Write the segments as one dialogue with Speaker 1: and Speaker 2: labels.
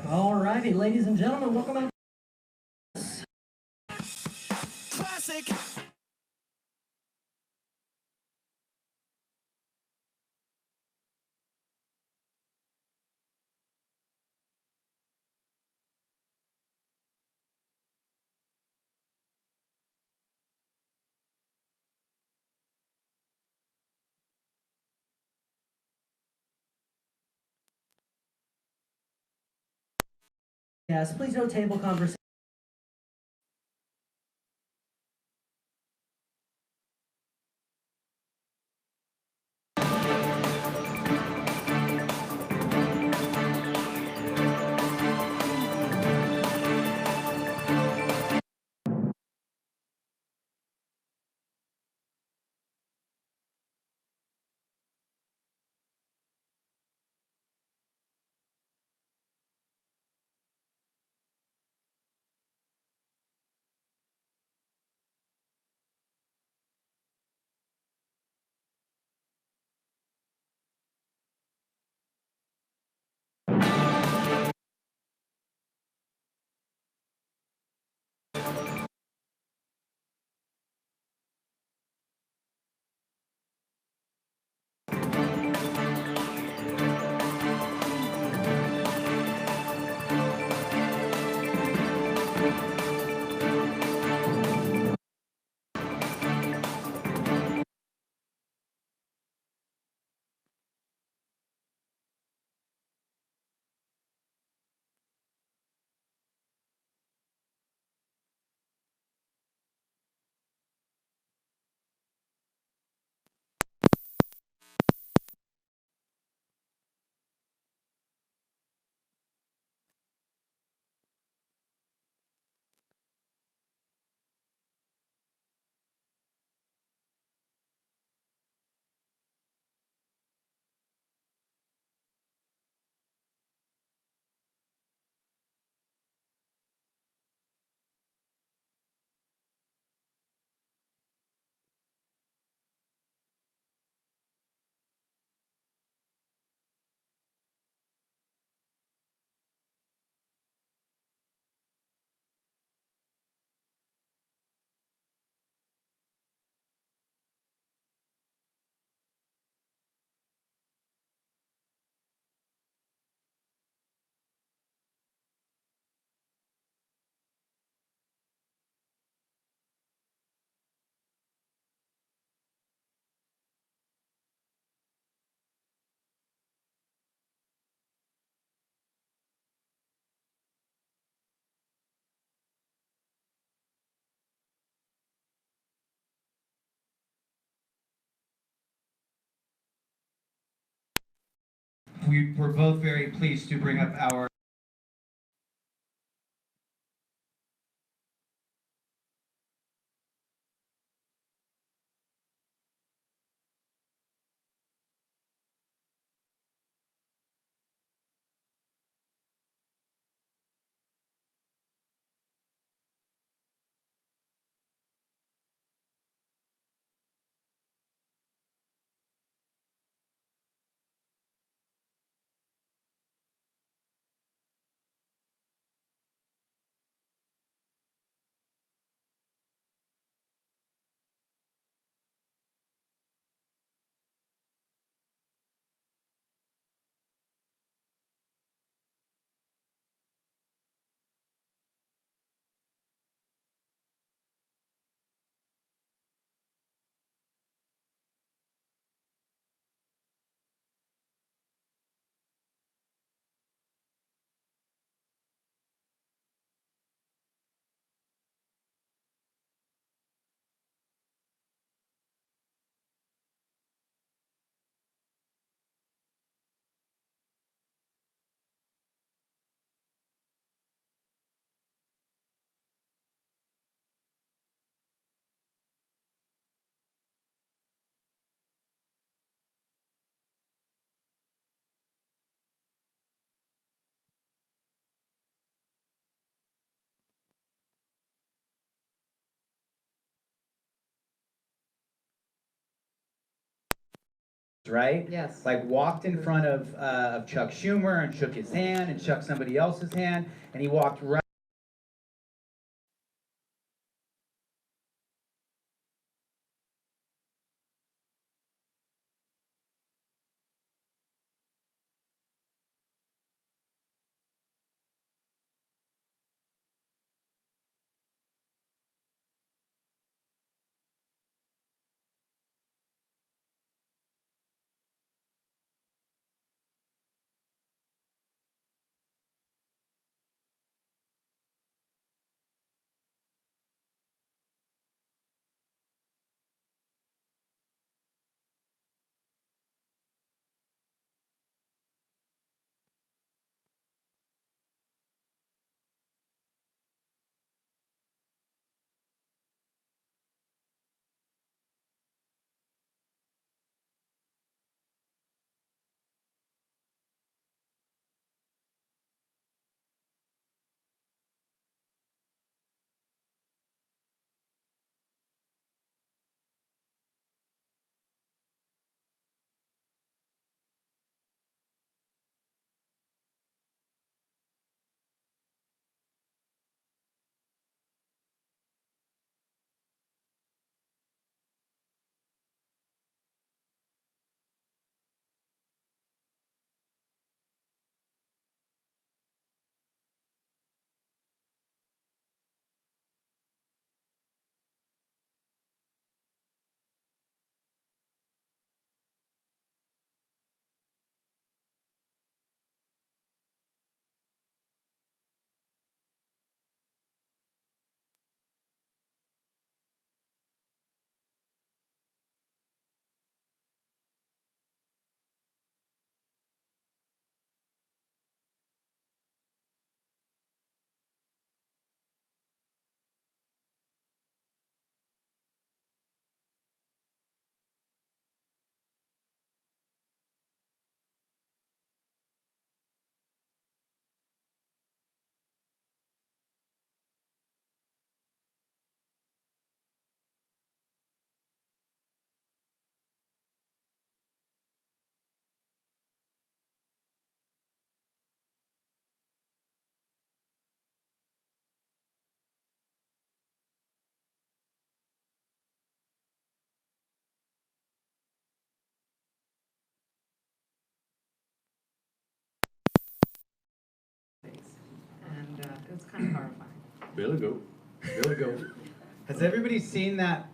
Speaker 1: All righty, ladies and gentlemen, welcome out.
Speaker 2: Classic.
Speaker 1: Yes, please no table conversation.
Speaker 3: We were both very pleased to bring up our
Speaker 4: right?
Speaker 5: Yes.
Speaker 4: Like walked in front of Chuck Schumer and shook his hand and shook somebody else's hand, and he walked right.
Speaker 5: And it was kind of horrifying.
Speaker 6: Billy Goat. Billy Goat.
Speaker 4: Has everybody seen that?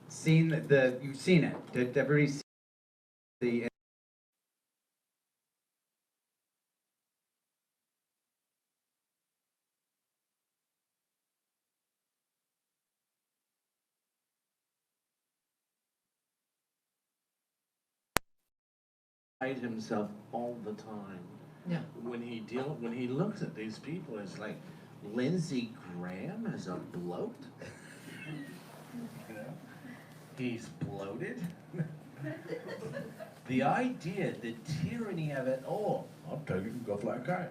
Speaker 4: Seen the? You've seen it? Did everybody see the?
Speaker 6: Hide himself all the time.
Speaker 5: Yeah.
Speaker 6: When he looks at these people, it's like Lindsey Graham is a bloat. You know, he's bloated. The idea, the tyranny of it all. I'll take it and go fly a kite.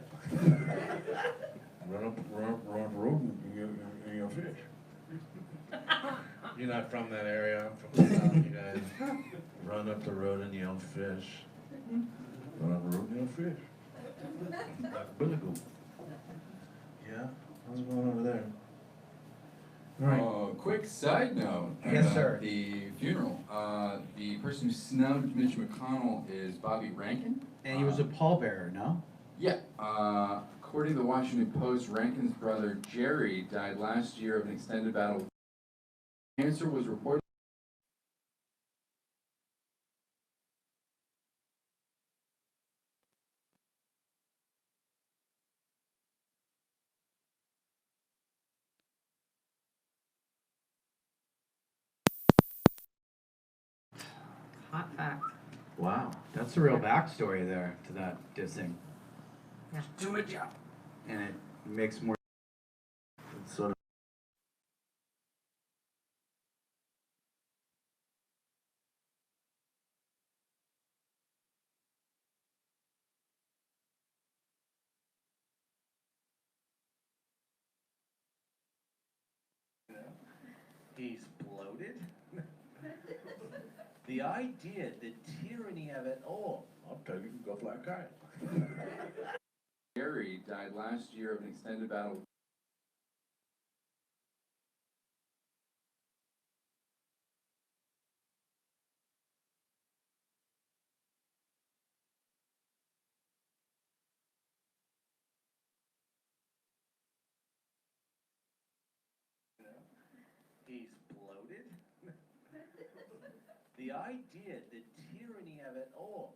Speaker 6: run up the road and you'll fish. You're not from that area. I'm from the south, you guys. Run up the road and you'll fish. Run up the road and you'll fish. Like Billy Goat. Yeah? What's going on over there? Right.
Speaker 7: Quick side note.
Speaker 4: Yes, sir.
Speaker 7: The funeral. The person who snubbed Mitch McConnell is Bobby Rankin.
Speaker 4: And he was a pallbearer, no?
Speaker 7: Yeah. According to the Washington Post, Rankin's brother Jerry died last year of an extended battle with cancer. Was reported.
Speaker 5: Hot fact.
Speaker 4: Wow, that's a real backstory there to that dissing.
Speaker 5: Yeah.
Speaker 4: Do it, yeah. And it makes more.
Speaker 6: It's sort of. He's bloated. The The idea, the tyranny of it all. I'll tell you, go fly a kite.
Speaker 7: Jerry died last year of an extended battle.
Speaker 6: He's bloated. The idea, the tyranny of it all.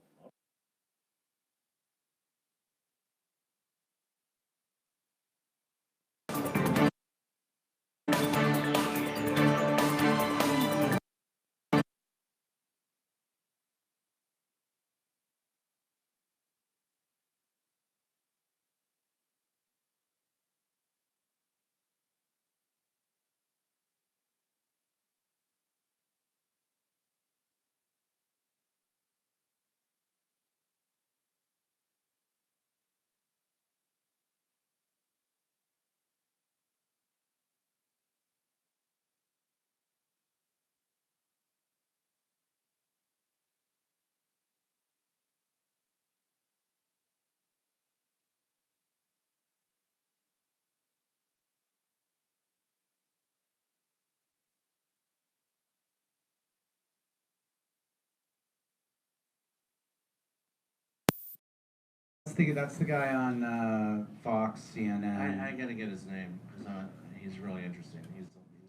Speaker 4: That's the guy on Fox, CNN.
Speaker 6: I gotta get his name, because he's really interesting. He's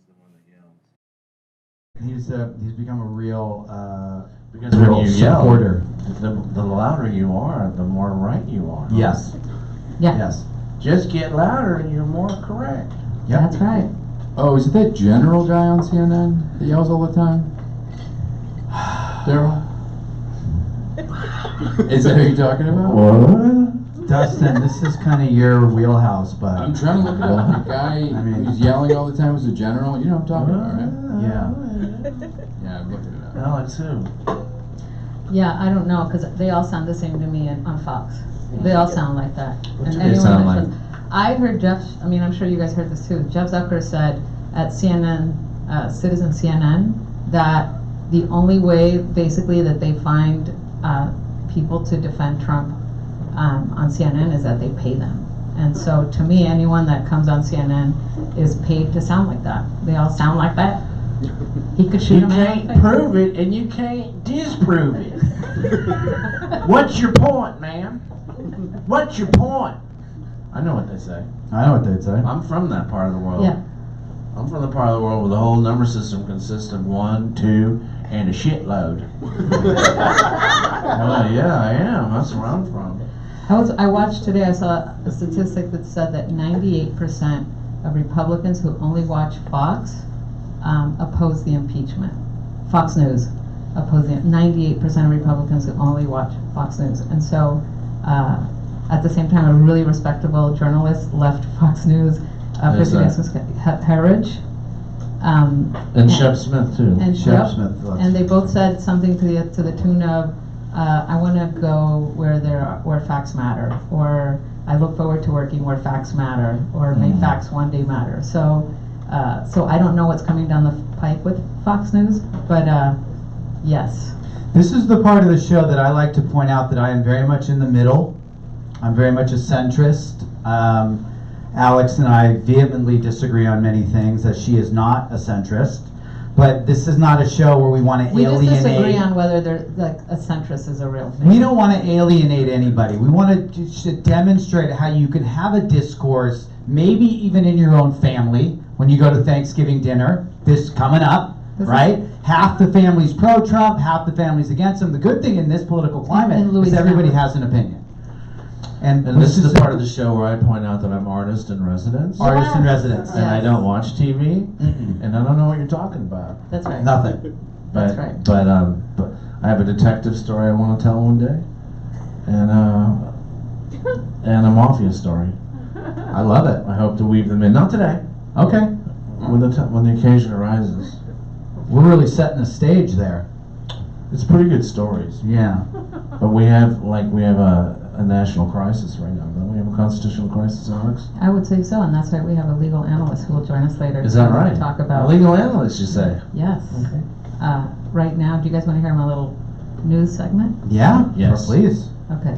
Speaker 6: the one that yells.
Speaker 8: He's become a real
Speaker 6: Because when
Speaker 8: real
Speaker 6: you yell,
Speaker 8: supporter.
Speaker 6: the louder you are, the more right you are.
Speaker 8: Yes.
Speaker 9: Yeah,
Speaker 8: Yes.
Speaker 6: Just get louder and you're more correct.
Speaker 8: Yep.
Speaker 9: that's right.
Speaker 7: Oh, is it that general guy on CNN that yells all the time? Daryl? Is that who you're talking about?
Speaker 6: What?
Speaker 8: Dustin, this is kind of your wheelhouse, but
Speaker 7: I'm trying to look it up. The guy
Speaker 8: I mean-
Speaker 7: who's yelling all the time was a general. You know what I'm talking about, right?
Speaker 8: Yeah.
Speaker 7: Yeah, I'm looking it up.
Speaker 6: Alex who?
Speaker 9: Yeah, I don't know, because they all sound the same to me on Fox. They all sound like that.
Speaker 6: What do
Speaker 9: And
Speaker 6: they
Speaker 9: anyone
Speaker 6: sound
Speaker 9: that
Speaker 6: like?
Speaker 9: shows- I heard Jeff, I mean, I'm sure you guys heard this too. Jeff Zucker said at CNN, Citizen CNN, that the only way basically that they find people to defend Trump on CNN is that they pay them. And so to me, anyone that comes on CNN is paid to sound like that. They all sound like that. He could shoot
Speaker 6: You
Speaker 9: him in the
Speaker 6: can't
Speaker 9: face.
Speaker 6: prove it and you can't disprove it. What's your point, man? What's your point? I know what they say.
Speaker 8: I know what they'd say.
Speaker 6: I'm from that part of the world.
Speaker 9: Yeah.
Speaker 6: I'm from the part of the world where the whole number system consists of 1, 2, and a shitload. Well, yeah, I am. That's where I'm from.
Speaker 9: I watched today, I saw a statistic that said that 98% of Republicans who only watch Fox oppose the impeachment. Fox News oppose the 98% of Republicans who only watch Fox News. And so at the same time, a really respectable journalist left Fox News for
Speaker 6: Who's that?
Speaker 9: Herridge.
Speaker 6: And Shep Smith, too.
Speaker 9: And
Speaker 8: Shep
Speaker 9: yep,
Speaker 8: Smith left.
Speaker 9: and they both said something to the tune of, I want to go where facts matter, or I look forward to working where facts matter, or may facts one day matter. So I don't know what's coming down the pike with Fox News, but yes.
Speaker 8: This is the part of the show that I like to point out that I am very much in the middle. I'm very much a centrist. Alex and I vehemently disagree on many things, as she is not a centrist. But this is not a show where we want to
Speaker 9: We just
Speaker 8: alienate.
Speaker 9: disagree on whether a centrist is a real thing.
Speaker 8: We don't want to alienate anybody. We want to demonstrate how you can have a discourse, maybe even in your own family, when you go to Thanksgiving dinner, this coming up,
Speaker 9: This is-
Speaker 8: right? Half the family's pro-Trump, half the family's against him. The good thing in this political
Speaker 9: In
Speaker 8: climate is
Speaker 9: Louisiana.
Speaker 8: everybody has an opinion.
Speaker 6: And this is the part of the show where I point out that I'm artist in residence.
Speaker 8: Artists in residence.
Speaker 6: And I
Speaker 9: Yes.
Speaker 6: don't watch TV.
Speaker 8: Mm-mm.
Speaker 6: And I don't know what you're talking about.
Speaker 9: That's right.
Speaker 8: Nothing.
Speaker 6: But,
Speaker 9: That's right.
Speaker 6: But I have a detective story I want to tell one day. And a mafia story.
Speaker 8: I love it.
Speaker 6: I hope to weave them in. Not today.
Speaker 8: Okay.
Speaker 6: When the occasion arises.
Speaker 8: We're really setting a stage there.
Speaker 6: It's pretty good stories.
Speaker 8: Yeah.
Speaker 6: But we have a national crisis right now, don't we? Have a constitutional crisis, Alex?
Speaker 9: I would say so, and that's why we have a legal analyst who will join us later.
Speaker 6: Is that
Speaker 9: to
Speaker 6: right?
Speaker 9: Talk about
Speaker 6: A legal analyst, you say?
Speaker 9: Yes.
Speaker 6: Okay.
Speaker 9: right now. Do you guys want to hear my little news segment?
Speaker 8: Yeah,
Speaker 10: Yes.
Speaker 8: please.
Speaker 9: Okay.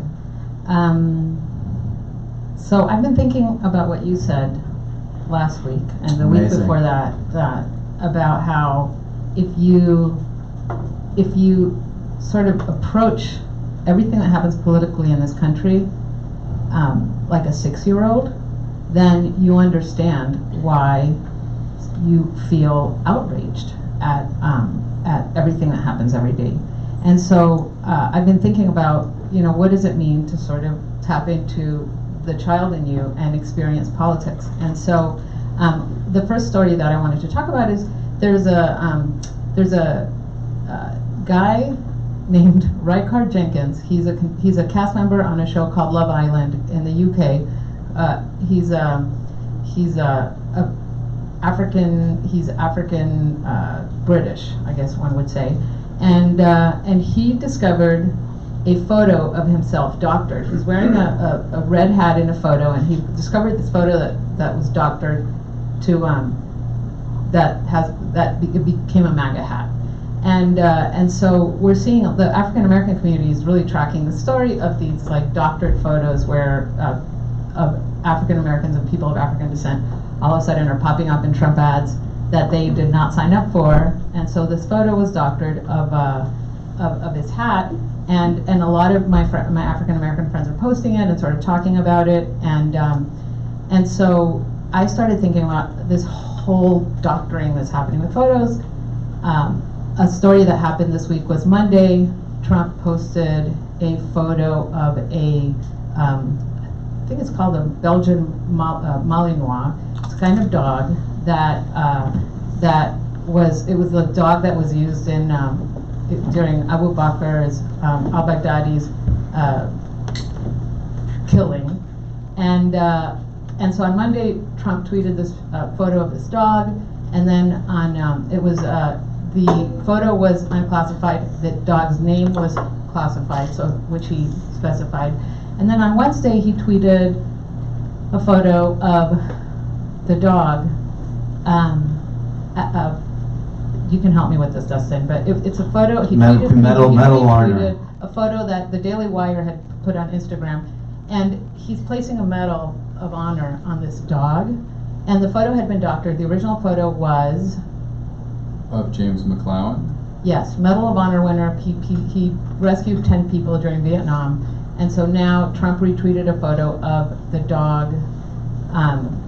Speaker 9: So I've been thinking about what you said last week and the week
Speaker 8: Amazing.
Speaker 9: before that, about how if you sort of approach everything that happens politically in this country like a 6-year-old, then you understand why you feel outraged at everything that happens every day. And so I've been thinking about, what does it mean to sort of tap into the child in you and experience politics. And so the first story that I wanted to talk about is there's a guy named Rykard Jenkins. He's a cast member on a show called Love Island in the UK. He's African British, I guess one would say, and he discovered a photo of himself doctored. He's wearing a red hat in a photo, and he discovered this photo that was doctored to it became a MAGA hat. And so we're seeing the African American community is really tracking the story of these like doctored photos where of African Americans and people of African descent all of a sudden are popping up in Trump ads that they did not sign up for. And so this photo was doctored of his hat, and a lot of my African American friends are posting it and sort of talking about it, and so I started thinking about this whole doctoring that's happening with photos. A story that happened this week was Monday. Trump posted a photo of I think it's called a Belgian Malinois. It's a kind of dog that was the dog that was used in during Abu Bakr's al-Baghdadi's killing, and so on Monday Trump tweeted this photo of this dog, and then on it was the photo was unclassified. The dog's name was classified, so which he specified, and then on Wednesday he tweeted a photo of the dog. You can help me with this, Dustin, but it's a photo. He
Speaker 8: Medal honor.
Speaker 9: retweeted a photo that the Daily Wire had put on Instagram, and he's placing a medal of honor on this dog, and the photo had been doctored. The original photo was
Speaker 7: Of James McClowan?
Speaker 9: yes, Medal of Honor winner. He rescued 10 people during Vietnam, and so now Trump retweeted a photo of the dog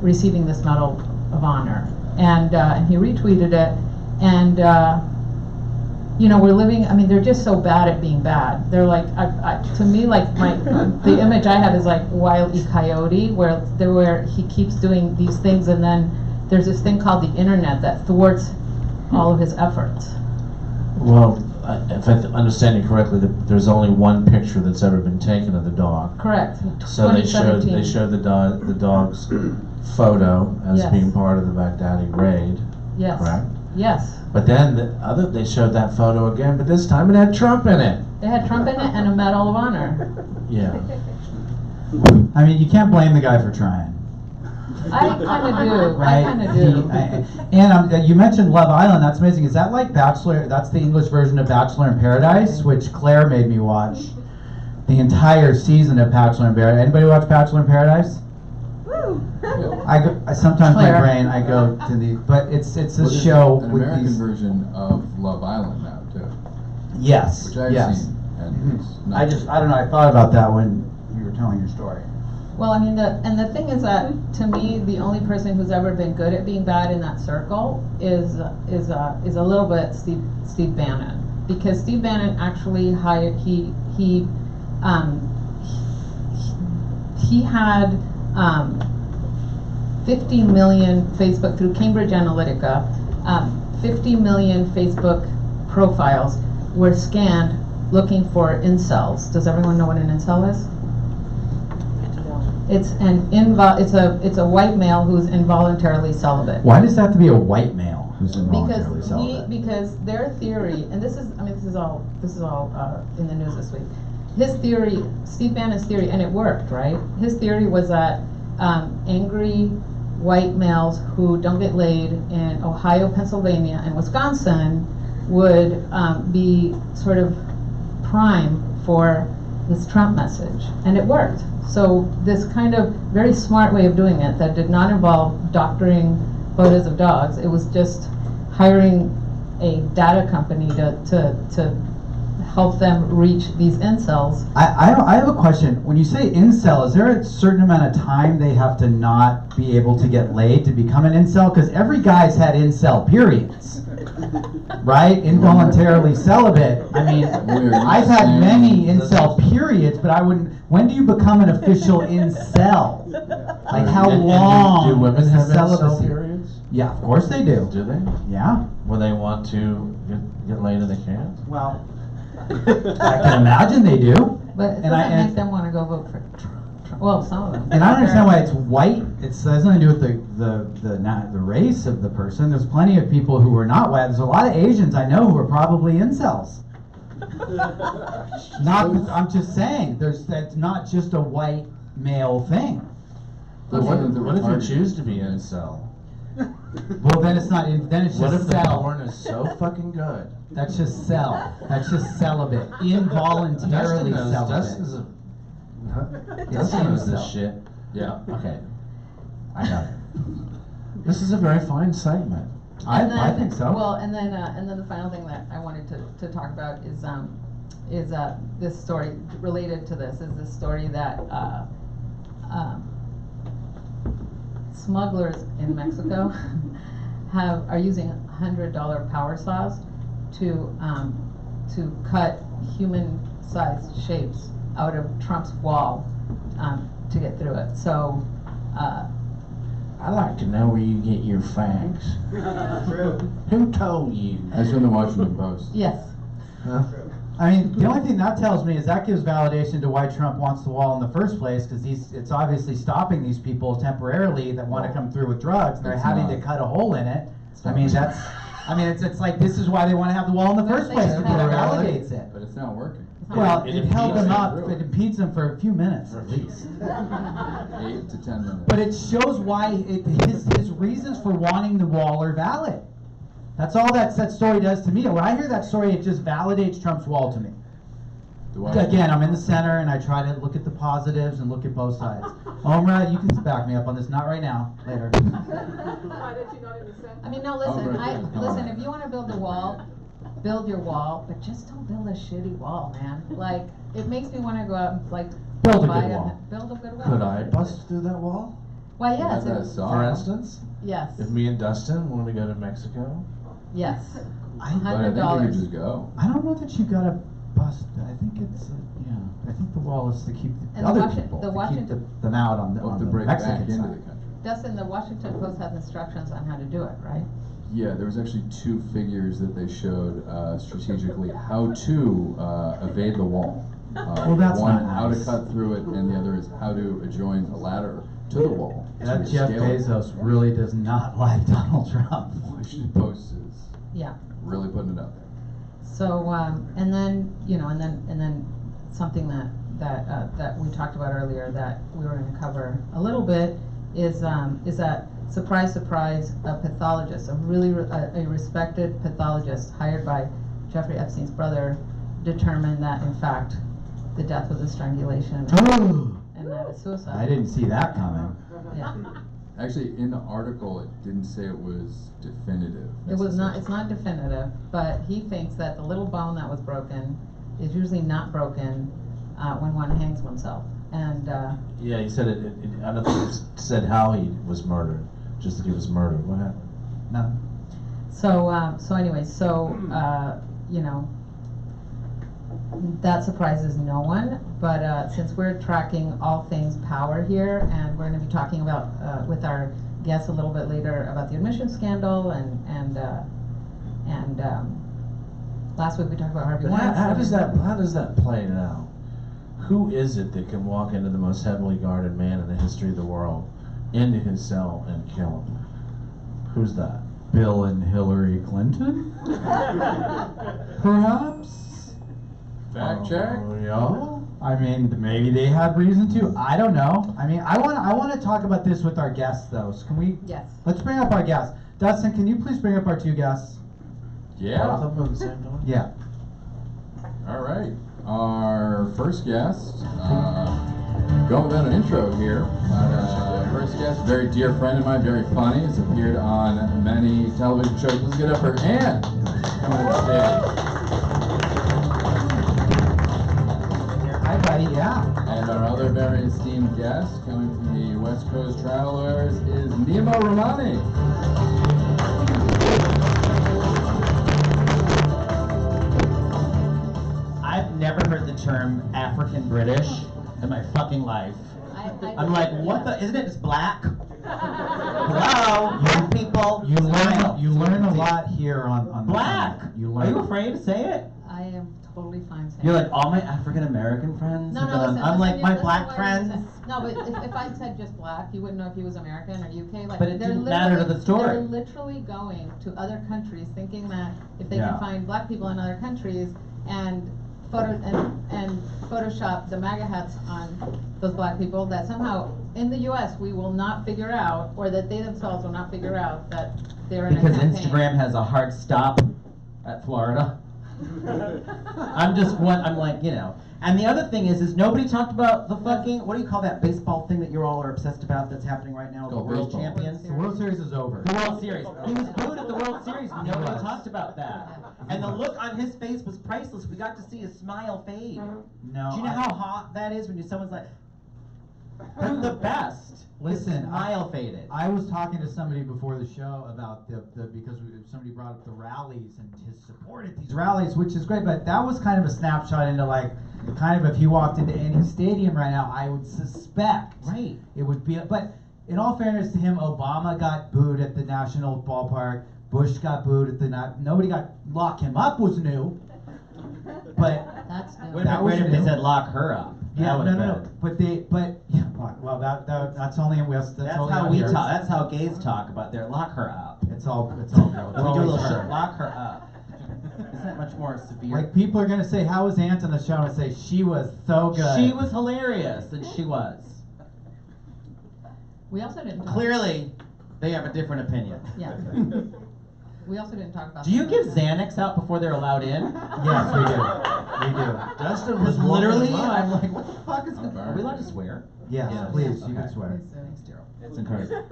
Speaker 9: receiving this Medal of Honor, and he retweeted it. And we're living. I mean, they're just so bad at being bad. They're like, to me, like the image I have is like Wile E. Coyote, where he keeps doing these things, and then there's this thing called the internet that thwarts all of his efforts.
Speaker 10: Well, if I understand you correctly, there's only one picture that's ever been taken of the dog.
Speaker 9: Correct.
Speaker 10: So they showed
Speaker 9: 2017.
Speaker 10: the dog's photo as
Speaker 9: Yes.
Speaker 10: being part of the Baghdadi raid.
Speaker 9: Yes.
Speaker 10: Correct.
Speaker 9: Yes.
Speaker 10: But then they showed that photo again, but this time it had Trump in it.
Speaker 9: They had Trump in it and a Medal of Honor.
Speaker 10: Yeah.
Speaker 8: I mean, you can't blame the guy for trying.
Speaker 9: I kind of do.
Speaker 8: Right?
Speaker 9: I kind of do.
Speaker 8: And you mentioned Love Island. That's amazing. Is that like Bachelor? That's the English version of Bachelor in Paradise, which Claire made me watch the entire season of Bachelor in Paradise. Anybody watch Bachelor in Paradise? Sometimes
Speaker 9: Claire.
Speaker 8: my brain, I go to the, but it's a
Speaker 7: Well, there's
Speaker 8: show
Speaker 7: an
Speaker 8: with
Speaker 7: American
Speaker 8: these.
Speaker 7: version of Love Island now too,
Speaker 8: Yes.
Speaker 7: which I've
Speaker 8: yes.
Speaker 7: seen, and it's not
Speaker 8: I don't know. I thought about that when you were telling your story.
Speaker 9: Well, I mean, the thing is that to me, the only person who's ever been good at being bad in that circle is a little bit Steve Bannon, because Steve Bannon actually hired he had 50 million Facebook through Cambridge Analytica, 50 million Facebook profiles were scanned looking for incels. Does everyone know what an incel is? It's it's a white male who's involuntarily celibate.
Speaker 8: Why does that have to be a white male who's involuntarily celibate?
Speaker 9: Because their theory, and this is all in the news this week. His theory, Steve Bannon's theory, and it worked, right? His theory was that angry white males who don't get laid in Ohio, Pennsylvania, and Wisconsin would be sort of prime for this Trump message, and it worked. So this kind of very smart way of doing it that did not involve doctoring photos of dogs, it was just hiring a data company to help them reach these incels.
Speaker 8: I have a question. When you say incel, is there a certain amount of time they have to not be able to get laid to become an incel? Because every guy's had incel periods, right? Involuntarily celibate. I mean, I've had many incel periods, but I wouldn't. When do you become an official incel? Like how
Speaker 10: And
Speaker 8: long?
Speaker 10: do women
Speaker 8: is
Speaker 10: have
Speaker 8: the
Speaker 10: incel
Speaker 8: celibacy?
Speaker 10: periods?
Speaker 8: Yeah, of course they do.
Speaker 10: Do they?
Speaker 8: Yeah.
Speaker 10: When they want to get laid and they can't?
Speaker 8: Well, I can imagine they do.
Speaker 9: But it
Speaker 8: And
Speaker 9: doesn't
Speaker 8: I-
Speaker 9: make them want to go vote for Trump. Well, some of them.
Speaker 8: And I don't understand why it's white. It has nothing to do with the race of the person. There's plenty of people who are not white. There's a lot of Asians I know who are probably incels. I'm just saying. That's not just a white male thing.
Speaker 10: But
Speaker 9: Okay.
Speaker 10: what if you choose to be incel?
Speaker 8: Well, then it's not. Then it's
Speaker 10: What
Speaker 8: just
Speaker 10: if the
Speaker 8: cell.
Speaker 10: porn is so fucking good?
Speaker 8: That's just cell. That's just celibate. Involuntarily celibate.
Speaker 10: Dustin's a...
Speaker 8: It's
Speaker 10: Dustin knows this
Speaker 8: incel.
Speaker 10: shit. Yeah, okay. I got it. This is a very fine segment.
Speaker 8: I think so.
Speaker 9: Well, and then the final thing that I wanted to talk about is this story related to this is this story that smugglers in Mexico are using $100 power saws to cut human-sized shapes out of Trump's wall to get through it. So.
Speaker 10: I'd like to know where you get your facts. Who told you?
Speaker 7: That's from the Washington Post.
Speaker 9: Yes.
Speaker 10: Huh?
Speaker 8: I mean, the only thing that tells me is that gives validation to why Trump wants the wall in the first place, because it's obviously stopping these people temporarily that want to come through with drugs, and they're
Speaker 7: It's
Speaker 8: having
Speaker 7: not.
Speaker 8: to cut a hole in it.
Speaker 7: It's
Speaker 8: I
Speaker 7: not.
Speaker 8: mean, it's like this is why they want to have the wall in the first place, because it validates it.
Speaker 7: But it's not working.
Speaker 8: Well,
Speaker 10: It
Speaker 8: it held them
Speaker 10: impedes
Speaker 8: up,
Speaker 7: them.
Speaker 8: it impedes them for a few minutes at least.
Speaker 7: 8 to 10 minutes.
Speaker 8: But it shows why his reasons for wanting the wall are valid. That's all that story does to me. When I hear that story, it just validates Trump's wall to me.
Speaker 7: The Washington-
Speaker 8: Again, I'm in the center and I try to look at the positives and look at both sides. Omra, you can back me up on this. Not right now. Later.
Speaker 9: I mean, no, listen,
Speaker 7: right there.
Speaker 9: listen, if you wanna build a wall, build your wall, but just don't build a shitty wall, man. Like, it makes me wanna go out and like.
Speaker 8: Build a
Speaker 9: buy
Speaker 8: good wall.
Speaker 9: Build a good wall.
Speaker 10: Could I bust through that wall?
Speaker 9: Why, yes,
Speaker 7: Have that saw.
Speaker 10: For instance,
Speaker 9: yes,
Speaker 10: if me and Dustin wanted to go to Mexico,
Speaker 9: yes.
Speaker 7: But I think we
Speaker 9: $100.
Speaker 7: could just go.
Speaker 8: I don't know that you gotta bust. I think it's yeah. I think the wall is to keep the
Speaker 9: And the
Speaker 8: other
Speaker 9: Washington-
Speaker 8: people,
Speaker 9: the
Speaker 8: to keep
Speaker 9: Washington-
Speaker 8: them out on the,
Speaker 7: We'll have
Speaker 8: on
Speaker 7: to
Speaker 8: the
Speaker 7: break back
Speaker 8: Mexican
Speaker 7: into the
Speaker 8: side.
Speaker 7: country.
Speaker 9: Dustin, the Washington Post has instructions on how to do it, right?
Speaker 7: Yeah, there was actually 2 figures that they showed strategically how to evade the wall.
Speaker 8: Well, that's
Speaker 7: one,
Speaker 8: not
Speaker 7: how to
Speaker 8: nice.
Speaker 7: cut through it, and the other is how to join a ladder to the wall.
Speaker 8: That
Speaker 7: to
Speaker 8: Jeff
Speaker 7: scale it.
Speaker 8: Bezos really does not like Donald Trump.
Speaker 7: Washington Post is
Speaker 9: Yeah.
Speaker 7: really putting it out there.
Speaker 9: So, and then, and then something that we talked about earlier that we were gonna cover a little bit is that, surprise, surprise, a pathologist, a respected pathologist hired by Jeffrey Epstein's brother determined that, in fact, the death was a strangulation and not a suicide.
Speaker 8: I didn't see that coming.
Speaker 9: Yeah.
Speaker 7: Actually, in the article, it didn't say it was definitive.
Speaker 9: It was not, it's not definitive, but he thinks that the little bone that was broken is usually not broken when one hangs oneself. And
Speaker 10: yeah, he said it I don't think it said how he was murdered, just that he was murdered. What happened?
Speaker 8: No.
Speaker 9: so anyway, that surprises no one, but since we're tracking all things power here, and we're going to be talking about with our guests a little bit later about the admission scandal, and last week we talked about Harvey
Speaker 10: But how
Speaker 9: Weinstein.
Speaker 10: does that play out? Who is it that can walk into the most heavily guarded man in the history of the world, into his cell and kill him? Who's that?
Speaker 8: Bill and Hillary Clinton? Perhaps?
Speaker 7: Fact check?
Speaker 10: Yeah.
Speaker 8: I mean, maybe they had reason to. I don't know. I mean, I want to talk about this with our guests, though. So can we?
Speaker 9: Yes.
Speaker 8: Let's bring up our guests. Dustin, can you please bring up our 2 guests?
Speaker 7: Yeah.
Speaker 10: Both of them at the same time?
Speaker 8: Yeah.
Speaker 7: All right. Our first guest, going without an intro here. First guest, a very dear friend of mine, very funny, has appeared on many television shows. Let's get up for Ann coming to the stage.
Speaker 8: Hi, buddy. Yeah.
Speaker 7: And our other very esteemed guest, coming from the West Coast Travelers, is Nima Romani.
Speaker 11: I've never heard the term African British in my fucking life. I'm like, what the? Isn't it just black? Hello, young people.
Speaker 8: You
Speaker 11: Smile.
Speaker 8: learn a lot here on
Speaker 11: Black.
Speaker 8: You
Speaker 11: Are
Speaker 8: learn.
Speaker 11: you afraid to say it?
Speaker 9: I am totally fine saying
Speaker 11: You're
Speaker 9: it.
Speaker 11: like all my African American friends.
Speaker 9: No,
Speaker 11: have
Speaker 9: no,
Speaker 11: been on-
Speaker 9: listen,
Speaker 11: I'm like
Speaker 9: listen,
Speaker 11: my
Speaker 9: listen
Speaker 11: black
Speaker 9: to what
Speaker 11: friends.
Speaker 9: I'm saying. No, but if I said just black, you wouldn't know if he was American or UK. Like,
Speaker 11: But it
Speaker 9: they're
Speaker 11: didn't matter to
Speaker 9: literally-
Speaker 11: the story.
Speaker 9: They're literally going to other countries thinking that if they
Speaker 11: Yeah.
Speaker 9: can find black people in other countries and Photoshop the MAGA hats on those black people, that somehow in the US we will not figure out, or that they themselves will not figure out that they're in
Speaker 11: Because
Speaker 9: a campaign.
Speaker 11: Instagram has a hard stop at Florida. I'm like, you know. And the other thing is nobody talked about the fucking, what do you call that baseball thing that you all are obsessed about that's happening right now? The
Speaker 7: Called
Speaker 11: World
Speaker 7: baseball.
Speaker 11: Champions?
Speaker 8: The World Series is over.
Speaker 11: The World Series. He was booed at the World Series. Nobody
Speaker 8: was.
Speaker 11: talked about that. And the look on his face was priceless. We got to see his smile fade.
Speaker 8: No.
Speaker 11: Do you know how hot that is when someone's like, that's the best.
Speaker 8: Listen,
Speaker 11: His smile faded.
Speaker 8: I was talking to somebody before the show about because somebody brought up the rallies and his support at these rallies, which is great, but that was kind of a snapshot into like, kind of if he walked into any stadium right now, I would suspect
Speaker 11: Right.
Speaker 8: it would be, but in all fairness to him, Obama got booed at the National Ballpark, Bush got booed at nobody got, lock him up was new, but
Speaker 9: That's new.
Speaker 11: Would
Speaker 8: That
Speaker 11: have been
Speaker 8: was
Speaker 11: great if they
Speaker 8: new.
Speaker 11: said lock her up.
Speaker 8: yeah,
Speaker 11: That
Speaker 8: no,
Speaker 11: would've
Speaker 8: no, no,
Speaker 11: been-
Speaker 8: well, that's only in West,
Speaker 11: That's
Speaker 8: only
Speaker 11: how
Speaker 8: out
Speaker 11: we
Speaker 8: here.
Speaker 11: talk. That's how gays talk about their lock her up.
Speaker 8: It's all real. It's
Speaker 11: Then we do a
Speaker 8: always
Speaker 11: little
Speaker 8: her.
Speaker 11: shit. Lock her up. Isn't that much more severe?
Speaker 8: Like people are gonna say, "How was Aunt on the show?" And I say, "She was so good."
Speaker 11: She was hilarious, and she was.
Speaker 9: We also didn't talk.
Speaker 11: Clearly, they have a different opinion.
Speaker 9: Yeah. We also didn't talk about.
Speaker 11: Do you
Speaker 9: the-
Speaker 11: give Xanax out before they're allowed in?
Speaker 8: Yes, we do. We do.
Speaker 10: Dustin was
Speaker 11: Because literally,
Speaker 10: warming them up.
Speaker 11: I'm like, what the fuck is going on? Are we allowed to swear?
Speaker 8: Yes,
Speaker 11: Yes.
Speaker 8: please. You
Speaker 11: Okay.
Speaker 8: can swear.
Speaker 9: Please do.
Speaker 11: Thanks, Daryl. It's encouraging.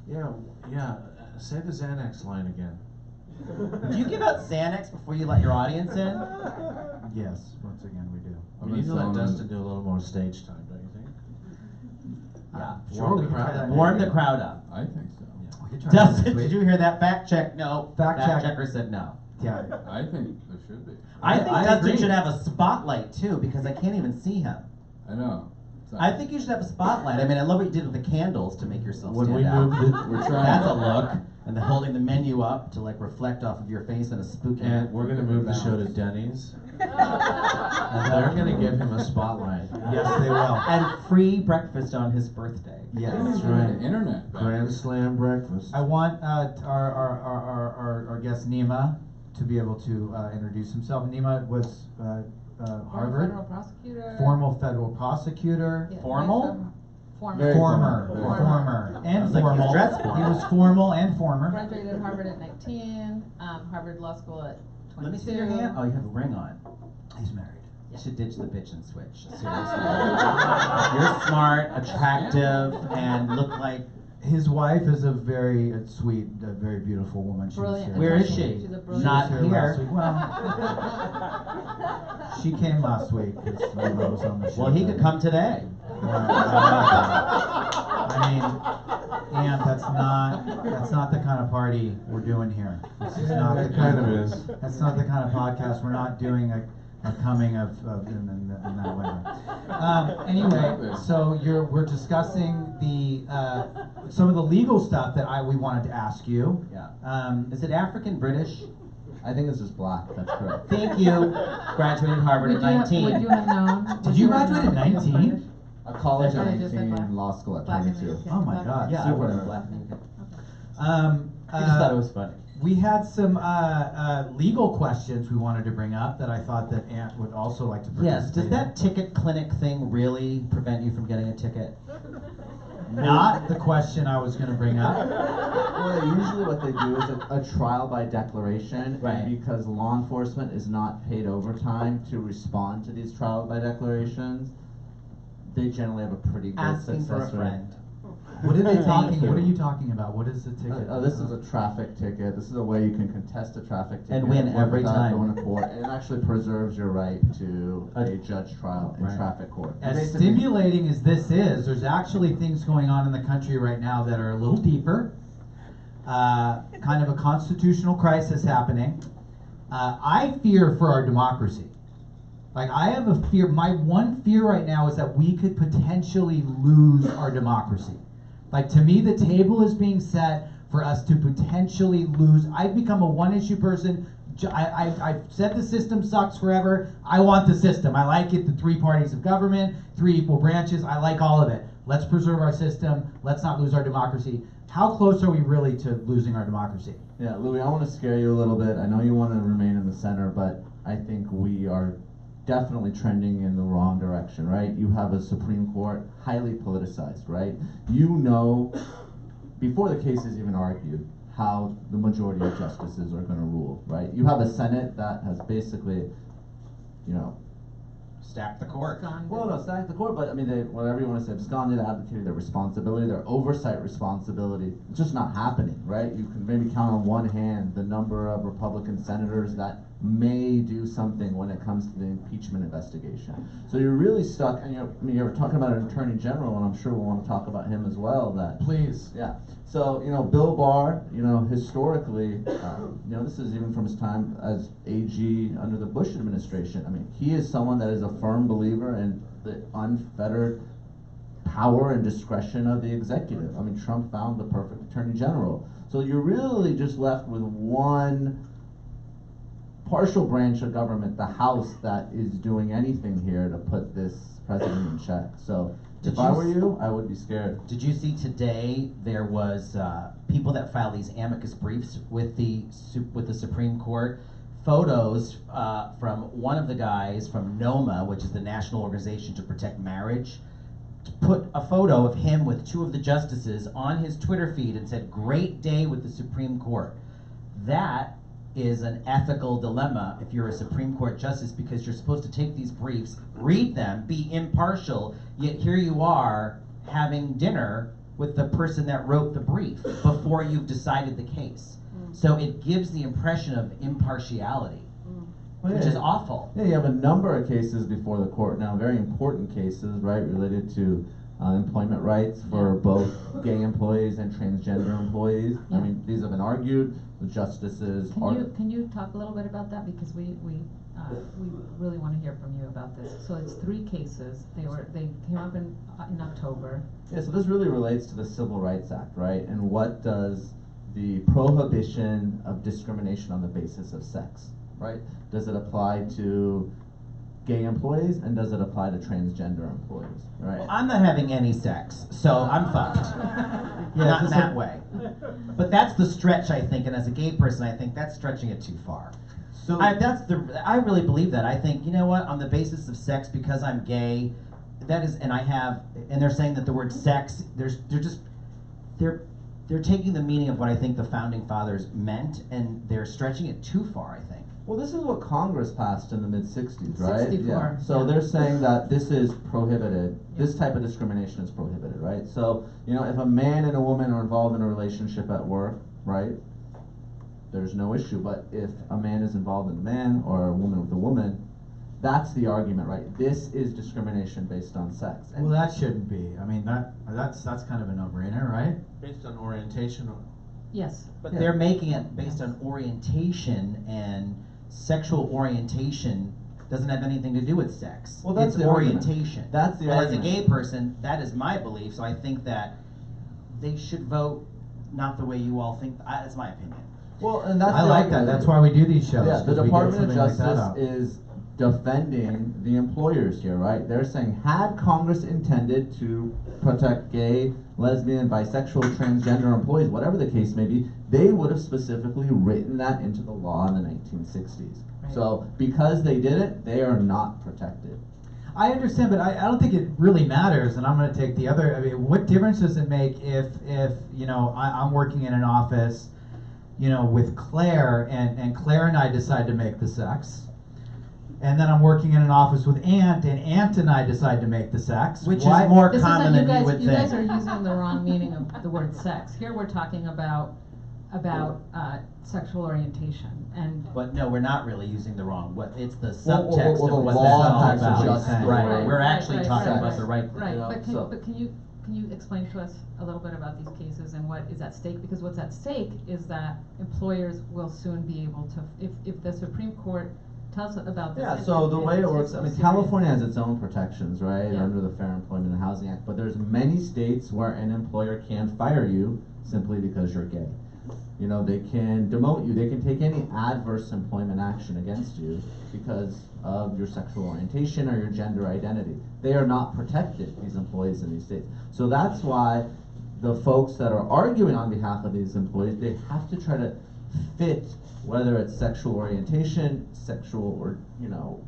Speaker 11: Yeah.
Speaker 10: Yeah. Say the Xanax line again.
Speaker 11: Do you give out Xanax before you let your audience in?
Speaker 8: Yes. Once again, we do.
Speaker 10: We need to let Dustin do a little more stage time, don't you think?
Speaker 11: Yeah.
Speaker 10: Sure, we can try that.
Speaker 11: Warm the crowd up.
Speaker 7: I think so.
Speaker 8: We could try that
Speaker 11: Dustin,
Speaker 8: next week.
Speaker 11: did you hear that? Fact check. No.
Speaker 8: Fact check.
Speaker 11: checker said no.
Speaker 8: Yeah.
Speaker 7: I think there should be.
Speaker 11: I think
Speaker 10: I
Speaker 11: Dustin
Speaker 10: agree.
Speaker 11: should have a spotlight too, because I can't even see him.
Speaker 7: I know. So-
Speaker 11: I think you should have a spotlight. I mean, I love what you did with the candles to make yourself
Speaker 10: When
Speaker 11: stand
Speaker 10: we
Speaker 11: out.
Speaker 10: move the,
Speaker 7: We're trying.
Speaker 11: That's a look. And then holding the menu up to like reflect off of your face in a spooky.
Speaker 10: and we're gonna move the show to Denny's. And they're gonna give him a spotlight.
Speaker 8: Yes, they will.
Speaker 11: And free breakfast on his birthday.
Speaker 8: Yes.
Speaker 10: That's right.
Speaker 7: The internet.
Speaker 10: Grand Slam breakfast.
Speaker 8: I want our guest Nima to be able to introduce himself. Nima was Harvard,
Speaker 9: Federal prosecutor.
Speaker 8: formal federal prosecutor.
Speaker 9: Yeah,
Speaker 11: Formal?
Speaker 9: Former.
Speaker 7: Very
Speaker 8: Former,
Speaker 7: formal.
Speaker 8: former, and
Speaker 11: Sounds like he's
Speaker 8: formal.
Speaker 11: dressed formal.
Speaker 8: He was formal and former.
Speaker 9: Graduated Harvard at 19, Harvard Law School at 22.
Speaker 11: Let me see your hand. Oh, you have a ring on.
Speaker 8: He's married.
Speaker 11: You should ditch the bitch and switch. Seriously. You're smart, attractive, and look like.
Speaker 8: His wife is a very sweet, very beautiful woman. She
Speaker 9: Brilliant.
Speaker 8: was here.
Speaker 11: Where is she?
Speaker 9: She's a brilliant.
Speaker 11: Not
Speaker 8: She was
Speaker 11: here.
Speaker 8: last week. Well, she came last week because Nima was on the show.
Speaker 11: Well, he could come today.
Speaker 8: I mean, Aunt, that's not the kind of party we're doing here. This is not the
Speaker 10: It
Speaker 8: kind
Speaker 10: kind
Speaker 8: of
Speaker 10: of is.
Speaker 8: That's not the kind of podcast. We're not doing a coming of in that way. Anyway, so we're discussing the some of the legal stuff that we wanted to ask you.
Speaker 11: Yeah. Is it African British?
Speaker 4: I think this is black. That's correct.
Speaker 11: Thank you. Graduated Harvard at 19.
Speaker 9: Would you have known?
Speaker 8: Did you graduate at 19?
Speaker 4: A college at
Speaker 9: That's what I just said,
Speaker 4: 19,
Speaker 9: black.
Speaker 4: law school at
Speaker 9: Black and
Speaker 4: 22.
Speaker 9: American.
Speaker 8: Oh my God.
Speaker 11: Yeah, I
Speaker 4: Super
Speaker 11: wasn't
Speaker 4: nice.
Speaker 11: black. I
Speaker 8: Um,
Speaker 11: just thought it was funny.
Speaker 8: We had some legal questions we wanted to bring up that I thought that Ant would also like to
Speaker 11: Yes,
Speaker 8: participate
Speaker 11: does
Speaker 8: in.
Speaker 11: that ticket clinic thing really prevent you from getting a ticket?
Speaker 8: Not the question I was going to bring up.
Speaker 12: Well, usually what they do is a trial by declaration,
Speaker 11: Right.
Speaker 12: and because law enforcement is not paid overtime to respond to these trial by declarations, they generally have a pretty good
Speaker 11: Asking for a
Speaker 12: success rate.
Speaker 11: friend.
Speaker 8: What are they talking?
Speaker 12: you.
Speaker 8: What are you talking about? What is the ticket?
Speaker 12: This is a traffic ticket. This is a way you can contest a traffic ticket
Speaker 11: And win every
Speaker 12: without
Speaker 11: time.
Speaker 12: going to court. And it actually preserves your right to a judge trial in
Speaker 8: Right.
Speaker 12: traffic court.
Speaker 8: As
Speaker 12: Basically-
Speaker 8: stimulating as this is, there's actually things going on in the country right now that are a little deeper. Kind of a constitutional crisis happening. I fear for our democracy. Like, I have a fear. My one fear right now is that we could potentially lose our democracy. Like, to me, the table is being set for us to potentially lose. I've become a one-issue person. I've said the system sucks forever. I want the system. I like it, the 3 parties of government, 3 equal branches. I like all of it. Let's preserve our system. Let's not lose our democracy. How close are we really to losing our democracy?
Speaker 12: Yeah, Louis, I want to scare you a little bit. I know you want to remain in the center, but I think we are definitely trending in the wrong direction, right? You have a Supreme Court highly politicized, right? You know, before the case is even argued, how the majority of justices are going to rule, right? You have a Senate that has basically, you know,
Speaker 11: Stack the court.
Speaker 12: well, no, stack the court, but I mean, they, whatever you want to say, absconded, abdicated their responsibility, their oversight responsibility. It's just not happening, right? You can maybe count on one hand the number of Republican senators that may do something when it comes to the impeachment investigation. So you're really stuck, and you're talking about an attorney general, and I'm sure we'll want to talk about him as well. That
Speaker 8: Please.
Speaker 12: yeah. So, Bill Barr, historically, this is even from his time as AG under the Bush administration. I mean, he is someone that is a firm believer in the unfettered power and discretion of the executive. I mean, Trump found the perfect attorney general. So you're really just left with one partial branch of government, the House, that is doing anything here to put this president in check. So if I were you, I would be scared.
Speaker 11: Did you see today there was people that filed these amicus briefs with the Supreme Court? Photos from one of the guys from NOMA, which is the National Organization to Protect Marriage, put a photo of him with 2 of the justices on his Twitter feed and said, "Great day with the Supreme Court." That is an ethical dilemma if you're a Supreme Court justice, because you're supposed to take these briefs, read them, be impartial, yet here you are having dinner with the person that wrote the brief before you've decided the case. So it gives the impression of impartiality, which is awful.
Speaker 12: Yeah, you have a number of cases before the court now, very important cases, right, related to employment rights for both gay employees and transgender employees.
Speaker 9: Yeah.
Speaker 12: I mean, these have been argued. The justices are.
Speaker 9: Can you talk a little bit about that, because we really want to hear from you about this. So it's 3 cases. They came up in October.
Speaker 12: Yeah, so this really relates to the Civil Rights Act, right? And what does the prohibition of discrimination on the basis of sex, right? Does it apply to gay employees, and does it apply to transgender employees, right?
Speaker 11: Well, I'm not having any sex, so I'm fucked. Not in that way. But that's the stretch, I think, and as a gay person, I think that's stretching it too far.
Speaker 12: So
Speaker 11: I really believe that. I think, you know what, on the basis of sex, because I'm gay, that is, and they're saying that the word sex, they're taking the meaning of what I think the founding fathers meant, and they're stretching it too far, I think.
Speaker 12: Well, this is what Congress passed in the mid-60s, right?
Speaker 9: 64,
Speaker 12: Yeah. So
Speaker 9: yeah.
Speaker 12: they're saying that this is prohibited. This type of discrimination is prohibited, right? So, if a man and a woman are involved in a relationship at work, right, there's no issue. But if a man is involved in a man or a woman with a woman, that's the argument, right? This is discrimination based on sex. And
Speaker 8: Well, that shouldn't be. I mean, that's kind of a no-brainer, right?
Speaker 10: Based on orientation.
Speaker 9: Yes.
Speaker 11: But they're making it based on orientation, and sexual orientation doesn't have anything to do with sex.
Speaker 12: Well, that's
Speaker 11: it's
Speaker 12: the argument.
Speaker 11: orientation.
Speaker 12: That's the
Speaker 11: but
Speaker 12: argument.
Speaker 11: as a gay person, that is my belief, so I think that they should vote not the way you all think. That's my opinion.
Speaker 12: Well, and that's
Speaker 8: I
Speaker 12: the
Speaker 8: like that.
Speaker 12: argument.
Speaker 8: That's why we do these shows.
Speaker 12: Yeah, the
Speaker 8: 'cause we get
Speaker 12: Department of
Speaker 8: something like that
Speaker 12: Justice
Speaker 8: out.
Speaker 12: is defending the employers here, right? They're saying, had Congress intended to protect gay, lesbian, bisexual, transgender employees, whatever the case may be, they would have specifically written that into the law in the 1960s.
Speaker 8: Right.
Speaker 12: So because they did it, they are not protected.
Speaker 8: I understand, but I don't think it really matters, and I'm going to take the other. I mean, what difference does it make if you know, I'm working in an office, you know, with Claire, and Claire and I decide to make the sex, and then I'm working in an office with Ant, and Ant and I decide to make the sex,
Speaker 11: Which
Speaker 8: Why-
Speaker 11: is more
Speaker 9: This
Speaker 11: common
Speaker 9: isn't,
Speaker 11: than you would
Speaker 9: you guys
Speaker 11: think.
Speaker 9: are using the wrong meaning of the word sex. Here we're talking about sexual orientation, and
Speaker 11: But no, we're not really using the wrong. What it's the
Speaker 12: Well,
Speaker 11: subtext
Speaker 12: the
Speaker 11: of what
Speaker 12: law
Speaker 11: that's all
Speaker 12: has
Speaker 11: about.
Speaker 12: adjusted.
Speaker 11: Right. We're
Speaker 9: Right,
Speaker 11: actually
Speaker 9: right,
Speaker 11: talking
Speaker 9: right,
Speaker 11: about the right.
Speaker 9: right.
Speaker 12: you know,
Speaker 9: But
Speaker 12: so-
Speaker 9: can you explain to us a little bit about these cases and what is at stake? Because what's at stake is that employers will soon be able to, if the Supreme Court tells us about this.
Speaker 12: Yeah, so the way it
Speaker 9: it's
Speaker 12: works,
Speaker 9: so
Speaker 12: I mean,
Speaker 9: serious.
Speaker 12: California has its own protections, right,
Speaker 9: Yeah.
Speaker 12: under the Fair Employment and Housing Act, but there's many states where an employer can fire you simply because you're gay. You know, they can demote you, they can take any adverse employment action against you because of your sexual orientation or your gender identity. They are not protected, these employees in these states. So that's why the folks that are arguing on behalf of these employees, they have to try to fit, whether it's sexual orientation, sexual or, you know,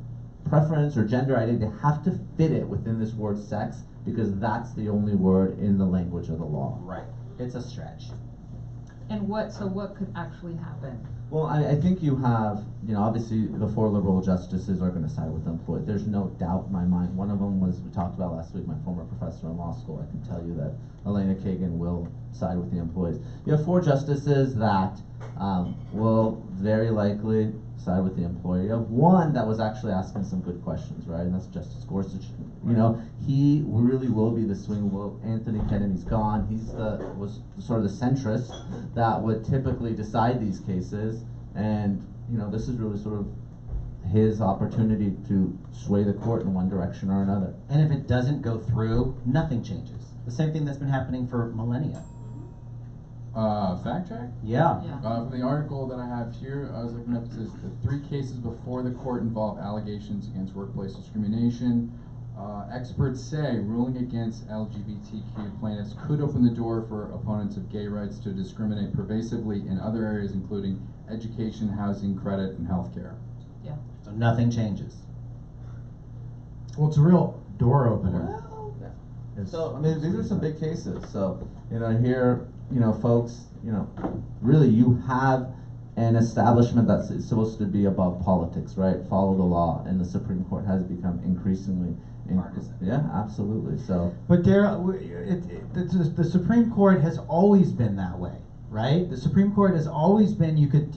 Speaker 12: preference or gender identity, they have to fit it within this word sex because that's the only word in the language of the law.
Speaker 11: Right. It's a stretch.
Speaker 9: And what could actually happen?
Speaker 12: Well, I think you have, you know, obviously the four liberal justices are going to side with the employee. There's no doubt in my mind. One of them was, we talked about last week, my former professor in law school. I can tell you that Elena Kagan will side with the employees. You have four justices that will very likely side with the employer. You have one that was actually asking some good questions, right? And that's Justice Gorsuch. You know, he really will be the swing vote. Anthony Kennedy's gone. Was sort of the centrist that would typically decide these cases. And, you know, this is really sort of his opportunity to sway the court in one direction or another.
Speaker 11: And if it doesn't go through, nothing changes. The same thing that's been happening for millennia.
Speaker 7: Fact check?
Speaker 11: Yeah.
Speaker 9: Yeah.
Speaker 7: From the article that I have here, I was looking up, it says the 3 cases before the court involve allegations against workplace discrimination. Experts say ruling against LGBTQ plaintiffs could open the door for opponents of gay rights to discriminate pervasively in other areas including education, housing, credit, and healthcare.
Speaker 9: Yeah.
Speaker 11: So nothing changes.
Speaker 8: Well, it's a real door opener.
Speaker 12: So, I mean, these are some big cases. So, you know, here, you know, folks, you know, really you have an establishment that's supposed to be above politics, right? Follow the law, and the Supreme Court has become increasingly
Speaker 11: Partisan.
Speaker 12: Yeah, absolutely. So,
Speaker 8: But the Supreme Court has always been that way, right? The Supreme Court has always been. We could